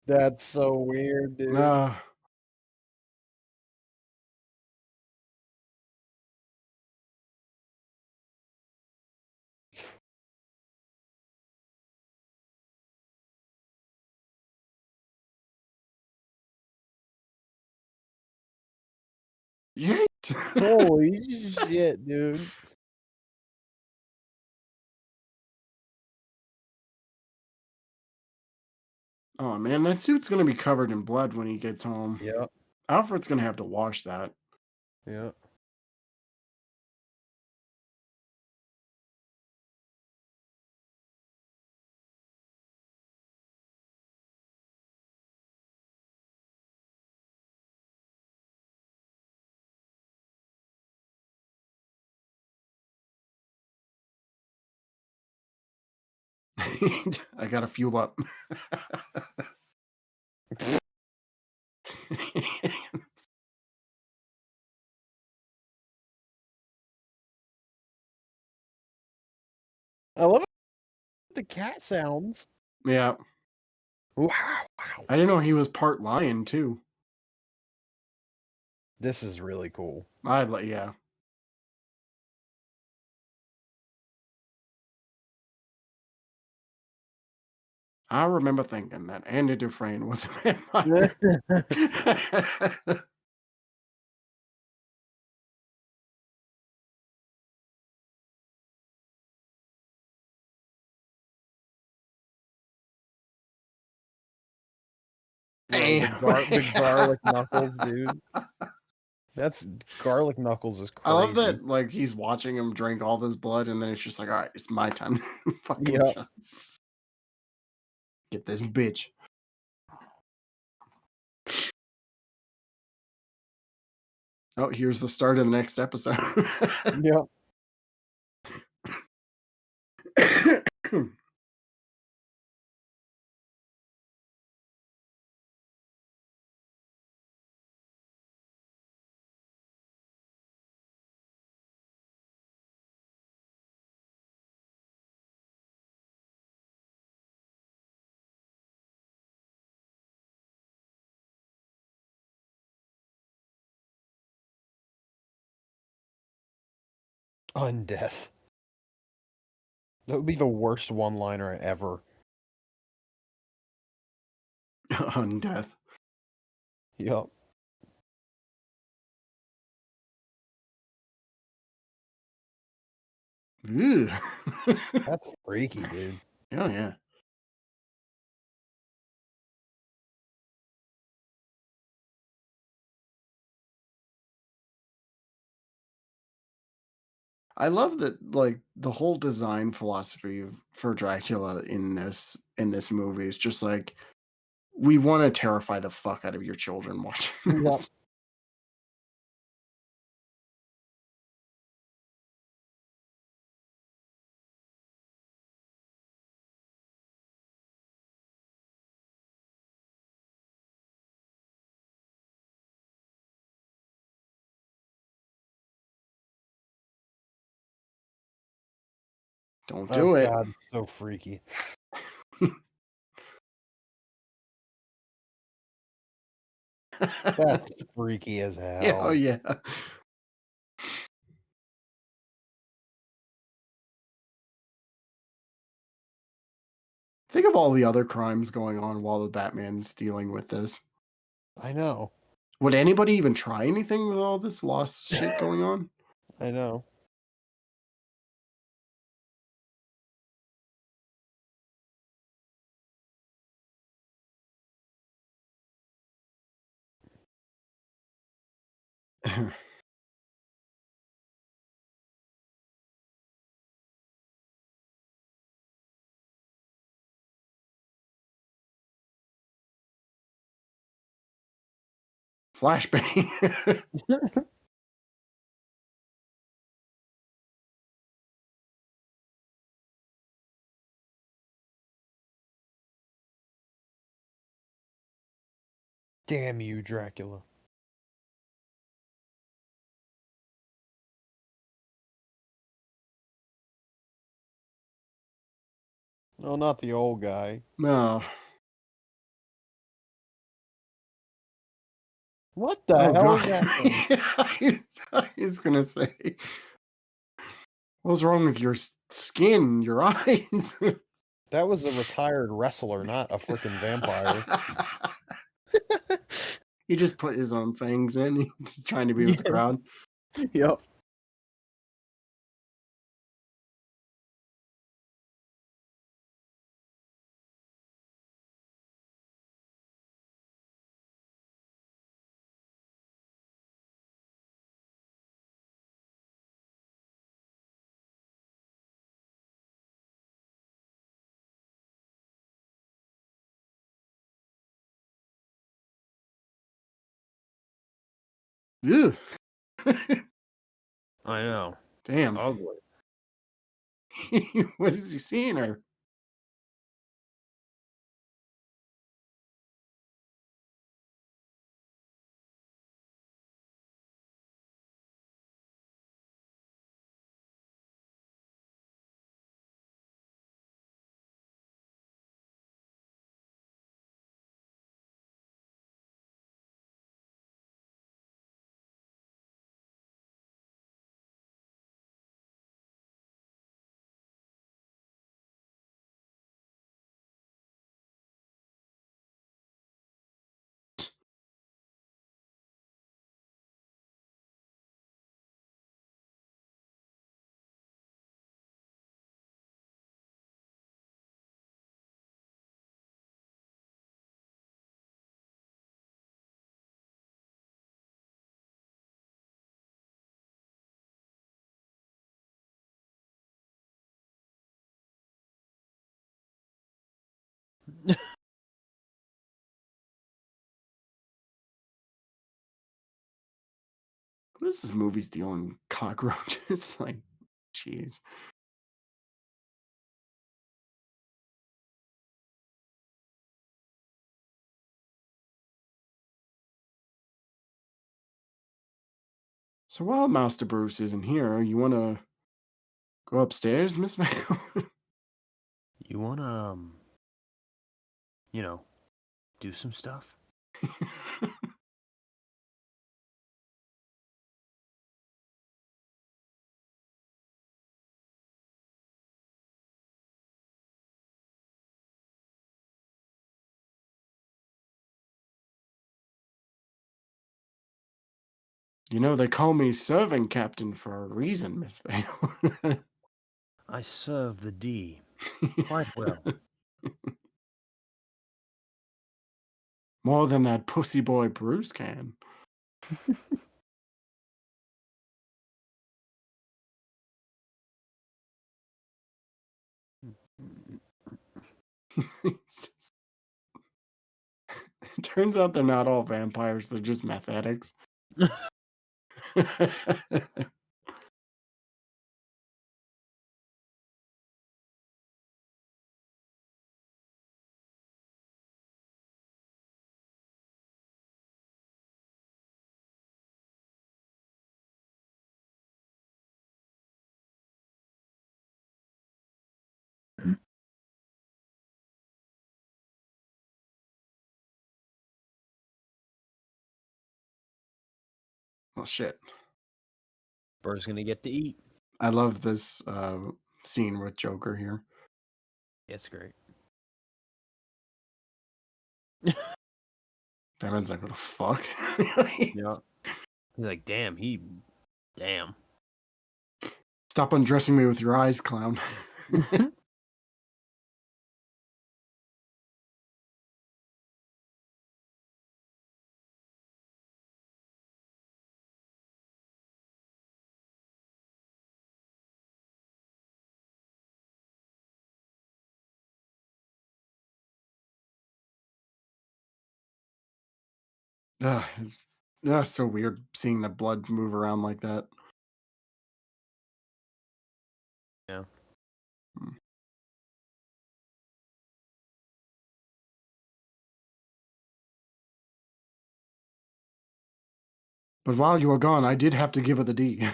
S2: that's so weird, dude.
S1: Uh, Yeet.
S2: Holy shit, dude.
S1: Oh, man, that suit's gonna be covered in blood when he gets home.
S2: Yep,
S1: Alfred's gonna have to wash that.
S2: yep.
S1: I gotta fuel up.
S2: I love the cat sounds.
S1: Yeah.
S2: Wow, wow.
S1: I didn't know he was part lion, too.
S2: This is really cool.
S1: Yeah. I remember thinking that Andy Dufresne was a vampire.
S2: Bro, the
S1: Damn.
S2: garlic knuckles, dude. That's garlic knuckles is
S1: I love
S2: crazy.
S1: that, like, he's watching him drink all this blood, and then it's just like, "Alright, it's my time to fucking
S2: Yep.
S1: get this bitch." Oh, here's the start of the next episode.
S2: Yep. Undeath. That would be the worst one-liner ever.
S1: On death.
S2: Yep.
S1: Ew.
S2: That's freaky, dude.
S1: Oh, yeah. I love that, like, the whole design philosophy for Dracula in this movie is just like, we wanna terrify the fuck out of your children watching
S2: Yep.
S1: this. Don't
S2: Oh
S1: do it.
S2: god, so freaky. That's freaky as
S1: Yeah, oh,
S2: hell.
S1: yeah. Think of all the other crimes going on while the Batman's dealing with this.
S2: I know.
S1: Would anybody even try anything with all this lost shit going on?
S2: I know.
S1: Flashbang.
S2: Damn you, Dracula. No, not the old guy.
S1: No.
S2: What the
S1: Oh,
S2: hell
S1: god.
S2: is happening?
S1: I was gonna say, what's wrong with your skin, your eyes?
S2: That was a retired wrestler, not a freaking vampire.
S1: He just put his own fangs in. He's trying to be with the
S2: Yeah.
S1: crowd.
S2: Yep.
S1: Ew.
S2: I know.
S1: Damn.
S2: Ugly.
S1: What is he seeing her? What is this movie stealing cockroaches? Like, jeez. So while Master Bruce isn't here, you want to go upstairs, Miss Vale?
S2: You wanna, you know, do some stuff?
S1: You know, they call me serving captain for a reason, Miss Vale.
S2: I serve the D quite well.
S1: More than that pussy boy Bruce can. It's just- it turns out they're not all vampires, they're just meth addicts. Well, shit.
S2: Bird's gonna get to eat.
S1: I love this scene with Joker here.
S2: It's great.
S1: Batman's like, what the fuck?
S2: Yeah. He's like, damn.
S1: Stop undressing me with your eyes, clown. It's so weird seeing the blood move around like that.
S2: Yeah.
S1: Hmm. But while you were gone, I did have to give her the D.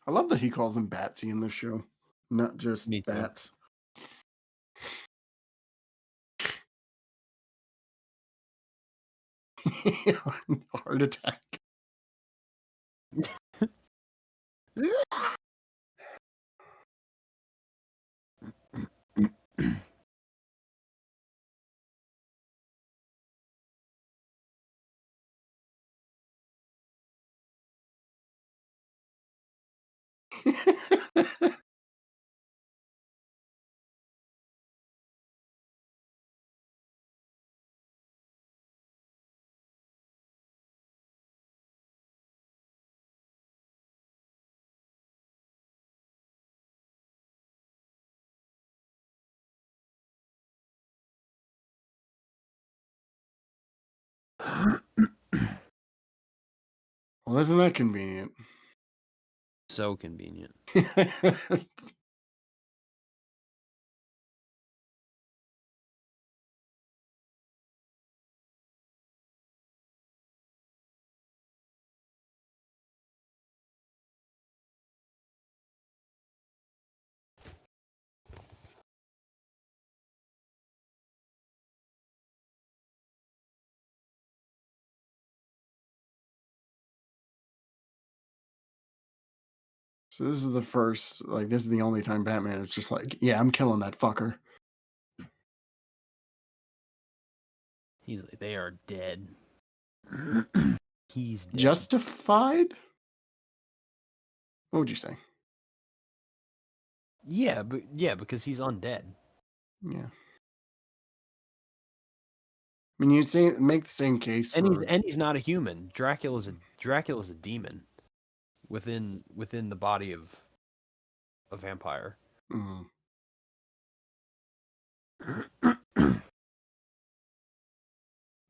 S1: I love that he calls him Batsy in this show, not just
S2: Me too.
S1: Bats. Heart attack. Well, isn't that convenient?
S2: So convenient.
S1: So this is the first, like, this is the only time Batman is just like, yeah, I'm killing that fucker.
S2: He's like, they are dead. He's dead.
S1: Justified? What would you say?
S2: Yeah, because he's undead.
S1: Yeah. I mean, you say make the same case
S2: And
S1: for.
S2: he's not a human. Dracula's a demon within the body of a vampire.
S1: Mm,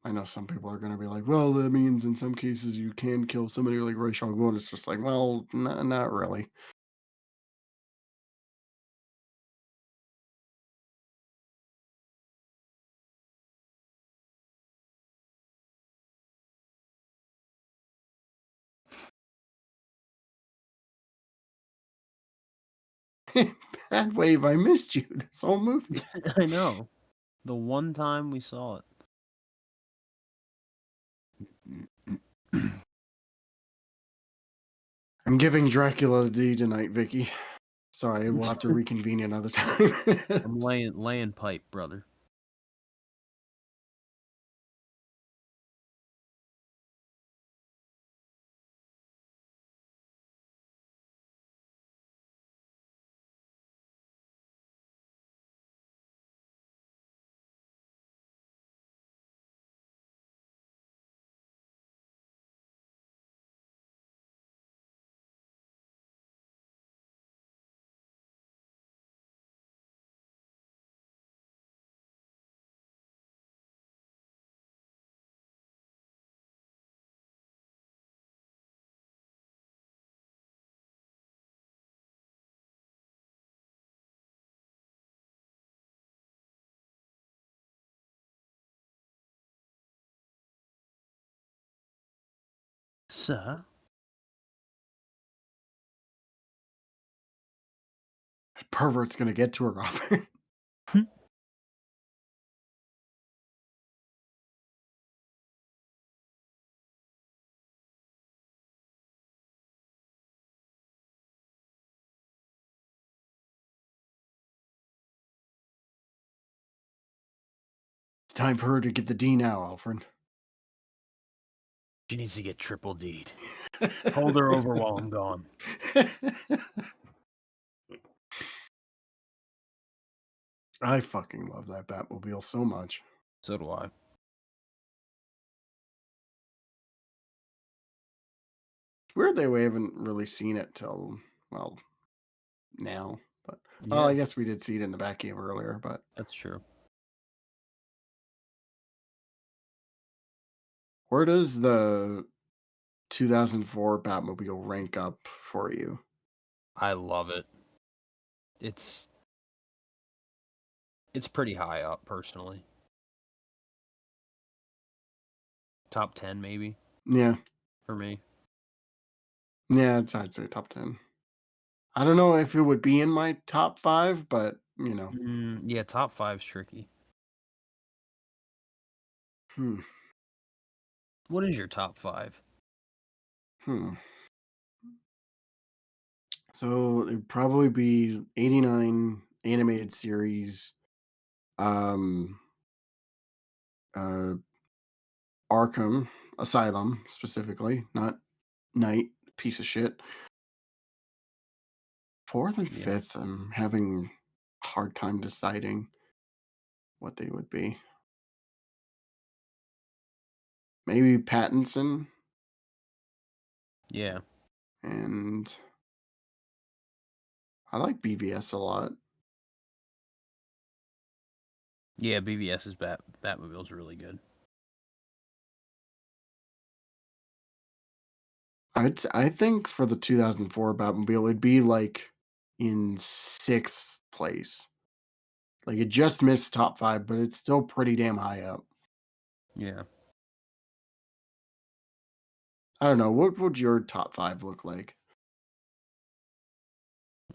S1: I know some people are going to be like, well, that means in some cases you can kill somebody like Ra's al Ghul. And it's just like, well, not really. Bad Wave, I missed you this whole movie.
S2: I know. The one time we saw it.
S1: I'm giving Dracula the D tonight, Vicky. Sorry, we'll have to reconvene another time.
S2: I'm laying pipe, brother. Sir?
S1: Pervert's gonna get to her, Robert. It's time for her to get the D now, Alfred.
S2: She needs to get triple D'd. Hold her over while I'm gone.
S1: I fucking love that Batmobile so much.
S2: So do I.
S1: Weird that we haven't really seen it till, well, now. But well, I
S2: Yeah,
S1: guess we did see it in the back cave earlier, but
S2: that's true.
S1: where does the 2004 Batmobile rank up for you?
S2: I love it. It's pretty high up, personally. Top 10, maybe,
S1: Yeah.
S2: for me.
S1: Yeah, I'd say top 10. I don't know if it would be in my top 5, but,
S2: Yeah, top 5's tricky.
S1: hmm,
S2: What is your top 5?
S1: hmm. So it'd probably be 89 animated series, um, uh, Arkham Asylum specifically, not Knight, piece of shit. Fourth and
S2: Yeah.
S1: fifth, I'm having a hard time deciding what they would be. Maybe Pattinson
S2: Yeah.
S1: and I like BVS a lot.
S2: Yeah, BVS's Batmobile's really good.
S1: I think for the 2004 Batmobile, it'd be like in sixth place. Like it just missed top 5, but it's still pretty damn high up.
S2: Yeah.
S1: I don't know. What would your top 5 look like?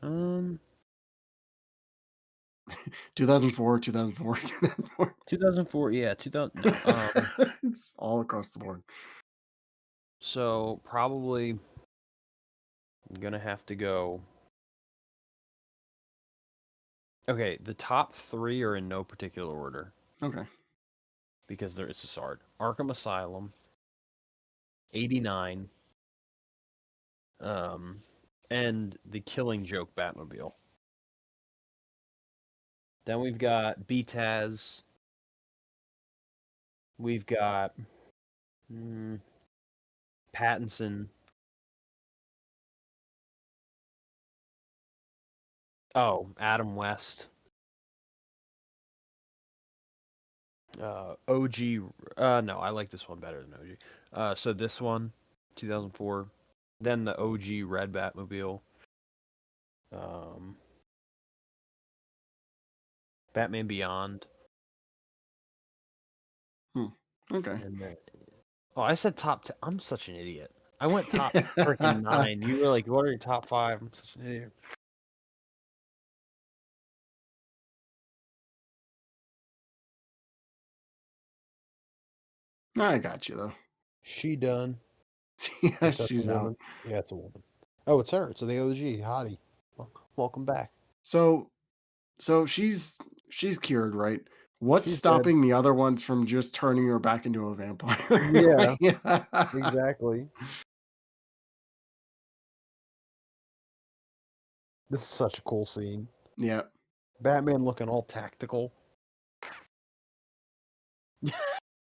S2: Um,
S1: 2004, 2004, 2004.
S2: 2004, yeah, 2000, no.
S1: It's all across the board.
S2: So probably I'm gonna have to go. Okay, the top 3 are in no particular order
S1: Okay.
S2: because it's just hard. Arkham Asylum, 89, um, and the Killing Joke Batmobile. Then we've got BTAS, We've got mm, Pattinson. Oh, Adam West. OG. No, I like this one better than OG. So this one, 2004. Then the OG Red Batmobile. Um, Batman Beyond.
S1: Hmm. Okay.
S2: And then, oh, I said top 10. I'm such an idiot. I went top freaking 9. You were like, what are your top 5? I'm such an idiot.
S1: I got you though.
S2: She done.
S1: Yeah,
S2: If that's a
S1: she's out.
S2: woman. Yeah, it's a woman. Oh, it's her. It's the OG hottie. Welcome back.
S1: So she's cured, right? What's
S2: She's dead.
S1: stopping the other ones from just turning her back into a vampire?
S2: Yeah,
S1: Like,
S2: exactly. This is such a cool scene.
S1: yeah.
S2: Batman looking all tactical.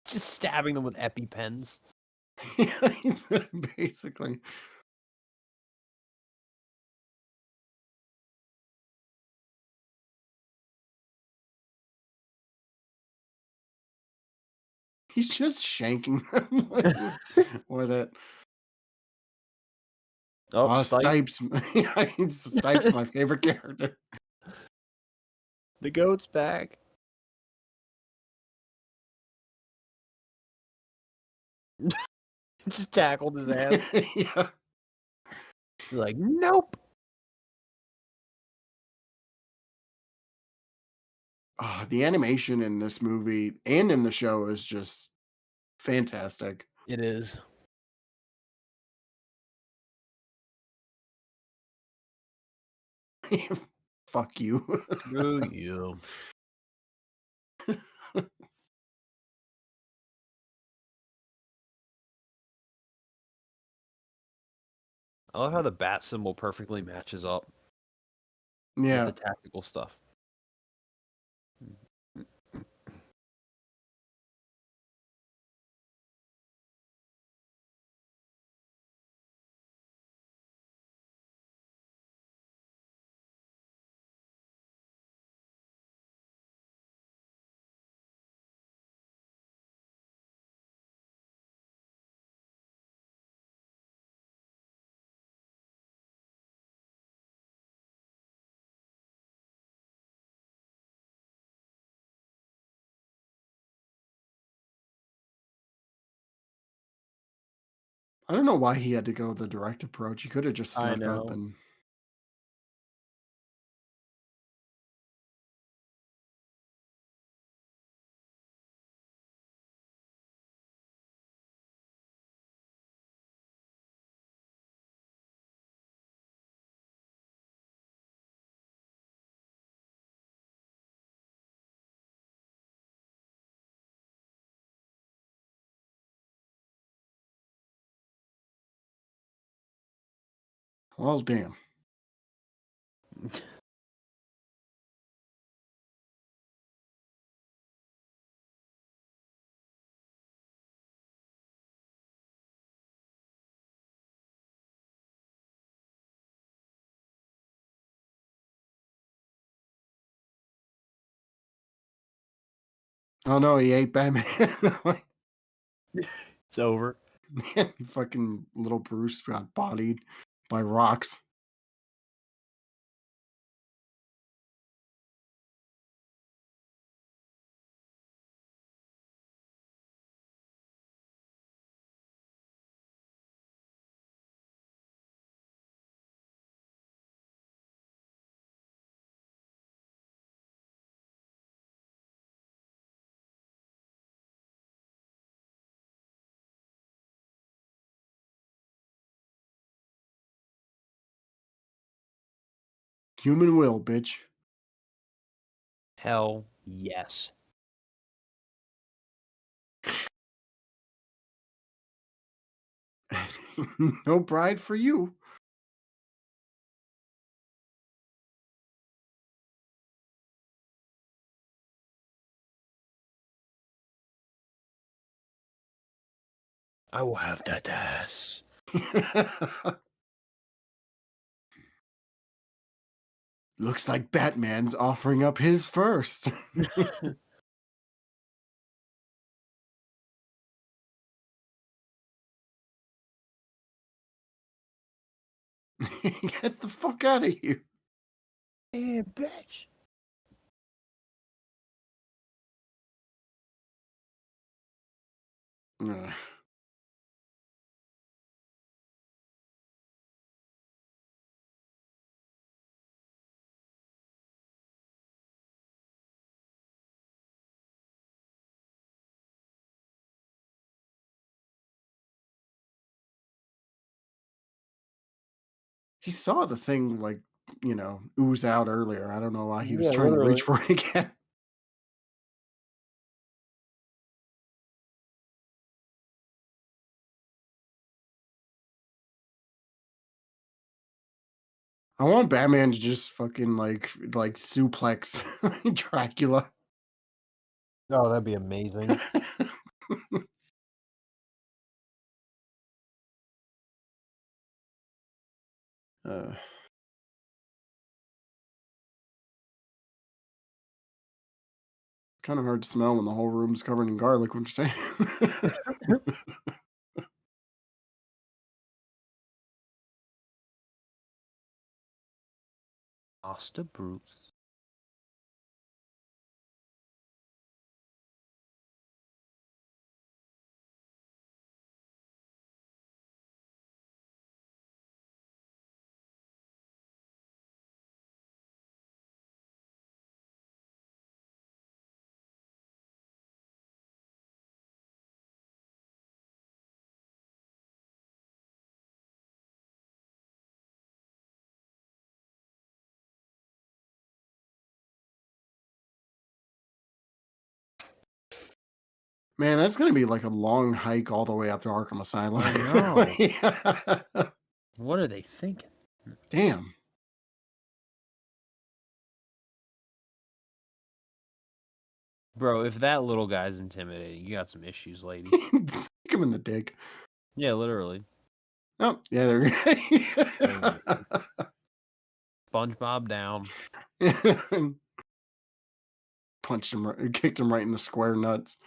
S2: Just stabbing them with EpiPens.
S1: Yeah, basically. He's just shanking them with it.
S2: Oh, Stipe.
S1: Stipes. Yeah, Stipes my favorite character.
S2: The goat's back. Just tackled his ass.
S1: Yeah.
S2: He's like, nope.
S1: Oh, the animation in this movie and in the show is just fantastic.
S2: It is.
S1: Fuck you.
S2: Screw you. I love how the bat symbol perfectly matches up with the
S1: Yeah.
S2: tactical stuff.
S1: I don't know why he had to go the direct approach. He could have just
S2: I
S1: snuck up
S2: know.
S1: and well, damn. Oh no, he ate Batman.
S2: It's over.
S1: Fucking little Bruce got bodied by rocks. Human will, bitch.
S2: Hell yes.
S1: No pride for you.
S2: I will have that ass.
S1: Looks like Batman's offering up his first. Get the fuck out of here.
S2: Yeah, bitch.
S1: Ugh. He saw the thing, like, ooze out earlier. I don't know why he was
S2: Yeah,
S1: trying to reach
S2: literally.
S1: for it again. I want Batman to just fucking like suplex Dracula.
S2: Oh, that'd be amazing.
S1: uh, Kind of hard to smell when the whole room's covered in garlic. What you say?
S2: Asta Bruce.
S1: Man, that's gonna be like a long hike all the way up to Arkham Asylum.
S2: I know.
S1: Like,
S2: What are they thinking?
S1: damn.
S2: Bro, if that little guy's intimidating, you got some issues, lady.
S1: Stick him in the dick.
S2: Yeah, literally.
S1: Oh, yeah, there.
S2: SpongeBob down.
S1: Punched him, kicked him right in the square nuts.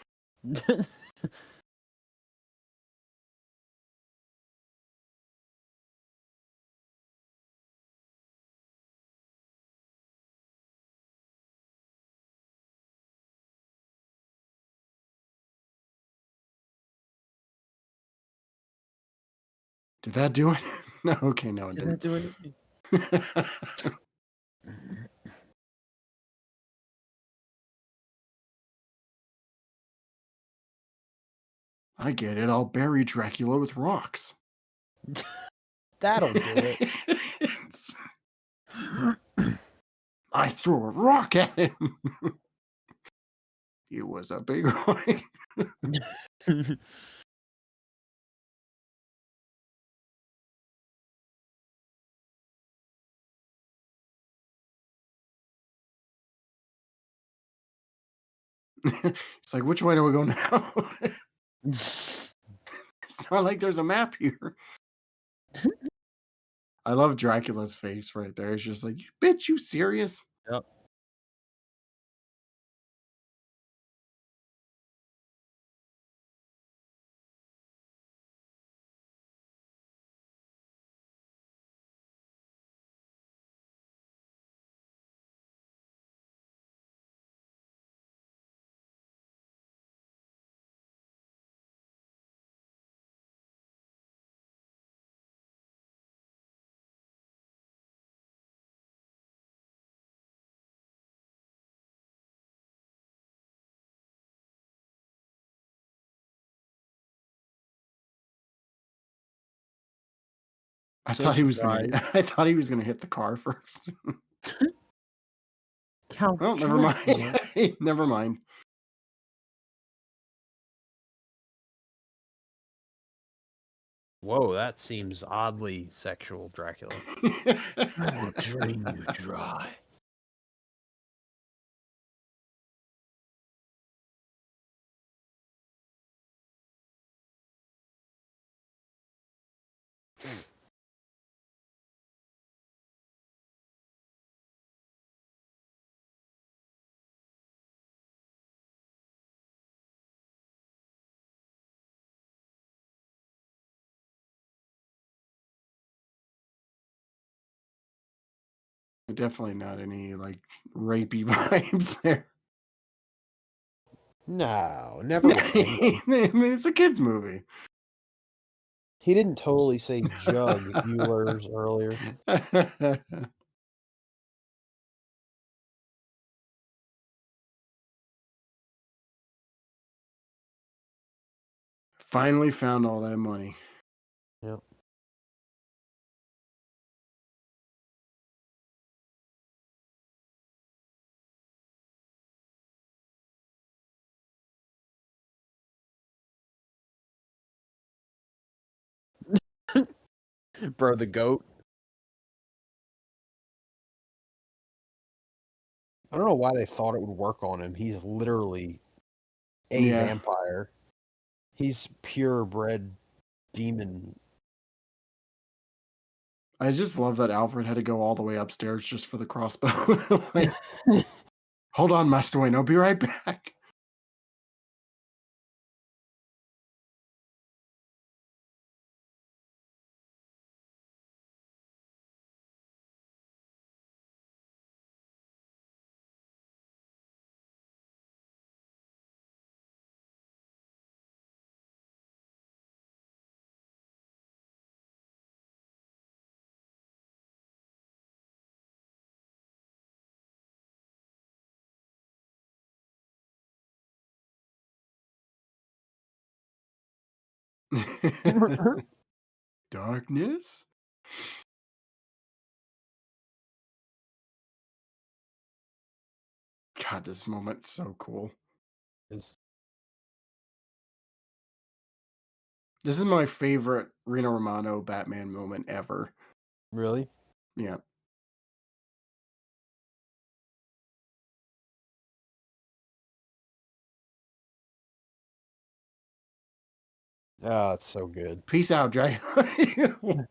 S1: Did that do it? No, okay, no, it
S2: Did that
S1: didn't.
S2: do anything?
S1: I get it. I'll bury Dracula with rocks.
S2: That'll do it.
S1: I threw a rock at him. He was a big rock. It's like, which way do we go now? It's not like there's a map here. I love Dracula's face right there. It's just like, bitch, you serious?
S2: Yep.
S1: I
S2: So
S1: thought he
S2: she
S1: was gonna
S2: cries.
S1: I thought he was gonna hit the car first.
S2: Count
S1: Well, never mind.
S2: Dracula.
S1: Never mind.
S2: Whoa, that seems oddly sexual, Dracula. I will drain you dry.
S1: Definitely not any like rapey vibes there.
S2: No, never with anyone.
S1: It's a kids movie.
S2: He didn't totally say Jug Eulers earlier.
S1: Finally found all that money.
S2: Yep. Bro, the goat. I don't know why they thought it would work on him. He's literally a
S1: Yeah.
S2: vampire. He's purebred demon.
S1: I just love that Alfred had to go all the way upstairs just for the crossbow. Like, hold on, Master Wayne, I'll be right back. Darkness? God, this moment's so cool.
S2: Is
S1: This is my favorite Reno Romano Batman moment ever.
S2: really?
S1: Yeah.
S2: Oh, it's so good.
S1: Peace out, Dracula.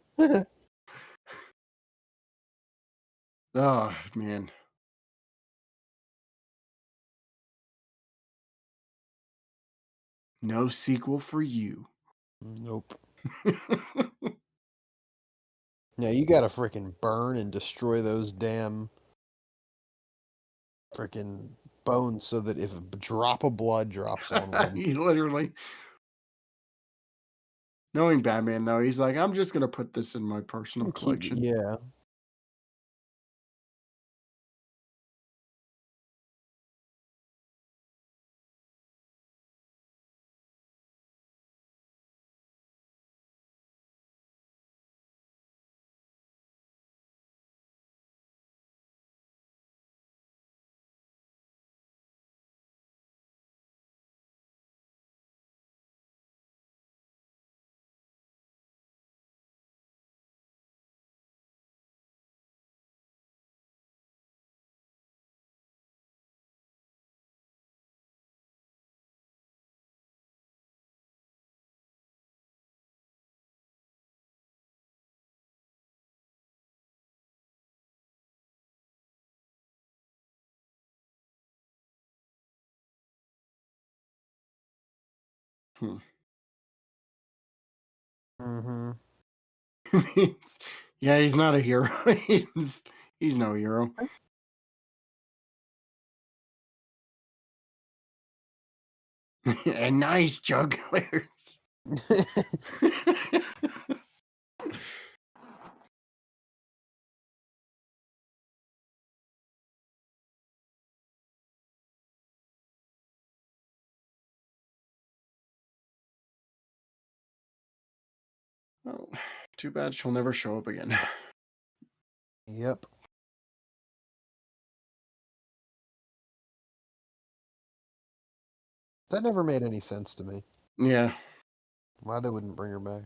S1: Oh, man. No sequel for you.
S2: Nope. Yeah, you gotta freaking burn and destroy those damn freaking bones so that if a drop of blood drops on one,
S1: He literally. Knowing Batman, though, he's like, I'm just going to put this in my personal
S2: keep
S1: collection.
S2: yeah.
S1: Hmm.
S2: Mm-hmm.
S1: Yeah, he's not a hero. He's no hero. And nice jugglers. Oh, too bad she'll never show up again.
S2: Yep. That never made any sense to me.
S1: Yeah.
S2: Why they wouldn't bring her back.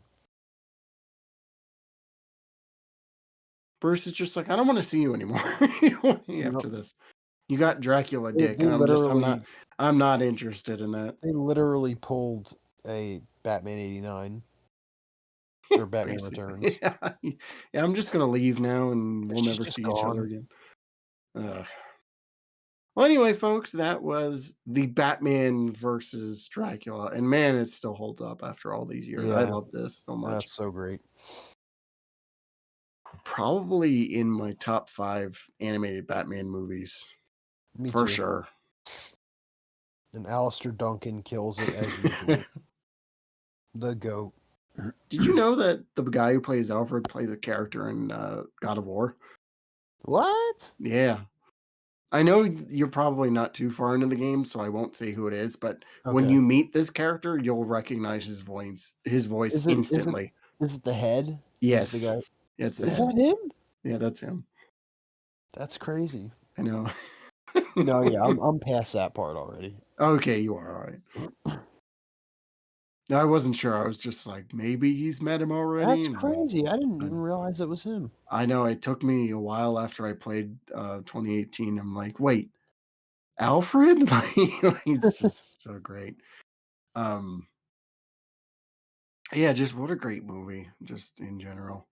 S1: Bruce is just like, I don't want to see you anymore
S2: Yep.
S1: after this. You got Dracula
S2: They,
S1: dick,
S2: they
S1: and
S2: literally
S1: I'm not interested in that.
S2: they literally pulled a Batman 89 or Batman
S1: Basically.
S2: Returns.
S1: Yeah. Yeah, I'm just gonna leave now and we'll
S2: She's
S1: never
S2: just
S1: see each other
S2: gone.
S1: again. Well, anyway, folks, that was the Batman versus Dracula, and man, it still holds up after all these years. I
S2: Yeah,
S1: love this so much.
S2: that's so great.
S1: Probably in my top 5 animated Batman movies,
S2: Me
S1: for
S2: too.
S1: sure.
S2: And Alistair Duncan kills it as usual. The goat.
S1: Did you know that the guy who plays Alfred plays a character in, God of War?
S2: What?
S1: Yeah. I know you're probably not too far into the game, so I won't say who it is, but when
S2: Okay.
S1: you meet this character, you'll recognize his voice
S2: Is it is it
S1: instantly.
S2: is it the head? Is it the
S1: Yes.
S2: guy?
S1: It's the
S2: Is
S1: head.
S2: that him?
S1: Yeah, that's him.
S2: That's crazy.
S1: I know.
S2: No, yeah, I'm past that part already.
S1: Okay, you are alright. I wasn't sure, I was just like, "Maybe he's met him already,"
S2: That's
S1: and well,
S2: crazy. I didn't
S1: I
S2: even realize it was him.
S1: I know it took me a while after I played, 2018, I'm like, "Wait, Alfred?" Like, he's just so great. Um, yeah, just what a great movie, just in general.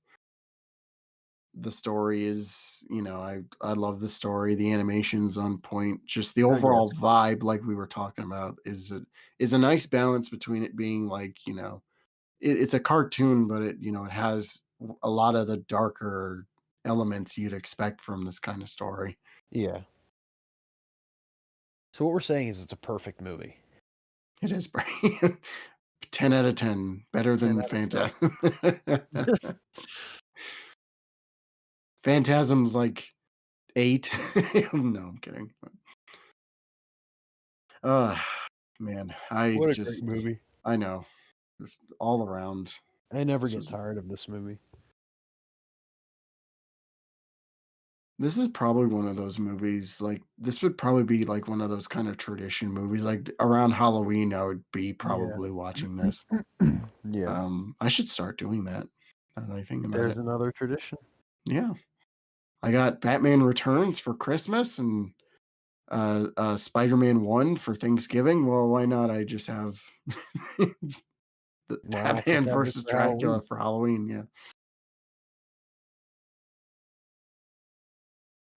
S1: The story is, I love the story, the animation's on point, just the
S2: Oh, yeah,
S1: overall
S2: it's great.
S1: vibe, like we were talking about, is a nice balance between it being like, it's a cartoon, but it has a lot of the darker elements you'd expect from this kind of story.
S2: Yeah. So what we're saying is it's a perfect movie.
S1: It is pretty 10 out of 10, better
S2: 10
S1: than
S2: out of
S1: Phantasm.
S2: 10.
S1: Phantasm's like 8. No, I'm kidding. Uh, man,
S2: What a great movie.
S1: I know, just all around.
S2: I never
S1: This
S2: get
S1: was
S2: tired of this movie.
S1: this is probably one of those movies, like, this would probably be, like, one of those kind of tradition movies, like, around Halloween, I would be
S2: Yeah.
S1: probably watching this.
S2: Yeah.
S1: I should start doing that, now that I think about
S2: There's
S1: it.
S2: another tradition.
S1: Yeah. I got Batman Returns for Christmas and, Spider-Man 1 for Thanksgiving. Well, why not? I just have the
S2: Why not just
S1: Batman
S2: have this
S1: versus
S2: for Halloween?
S1: Dracula for Halloween, yeah.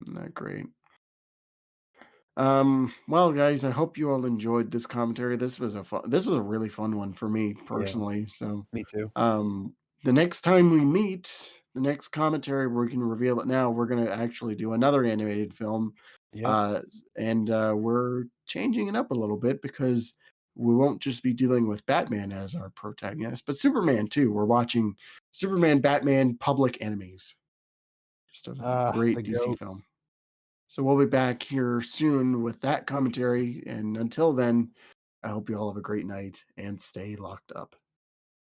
S1: Isn't that great? Well, guys, I hope you all enjoyed this commentary. This was a really fun one for me
S2: Yeah,
S1: personally. So,
S2: me too.
S1: um, the next time we meet, the next commentary, we can reveal it now. We're gonna actually do another animated film,
S2: Yep.
S1: and we're changing it up a little bit because we won't just be dealing with Batman as our protagonist, but Superman too. We're watching Superman, Batman, Public Enemies. Just a
S2: The
S1: great DC
S2: goat.
S1: film. So we'll be back here soon with that commentary. And until then, I hope you all have a great night and stay locked up.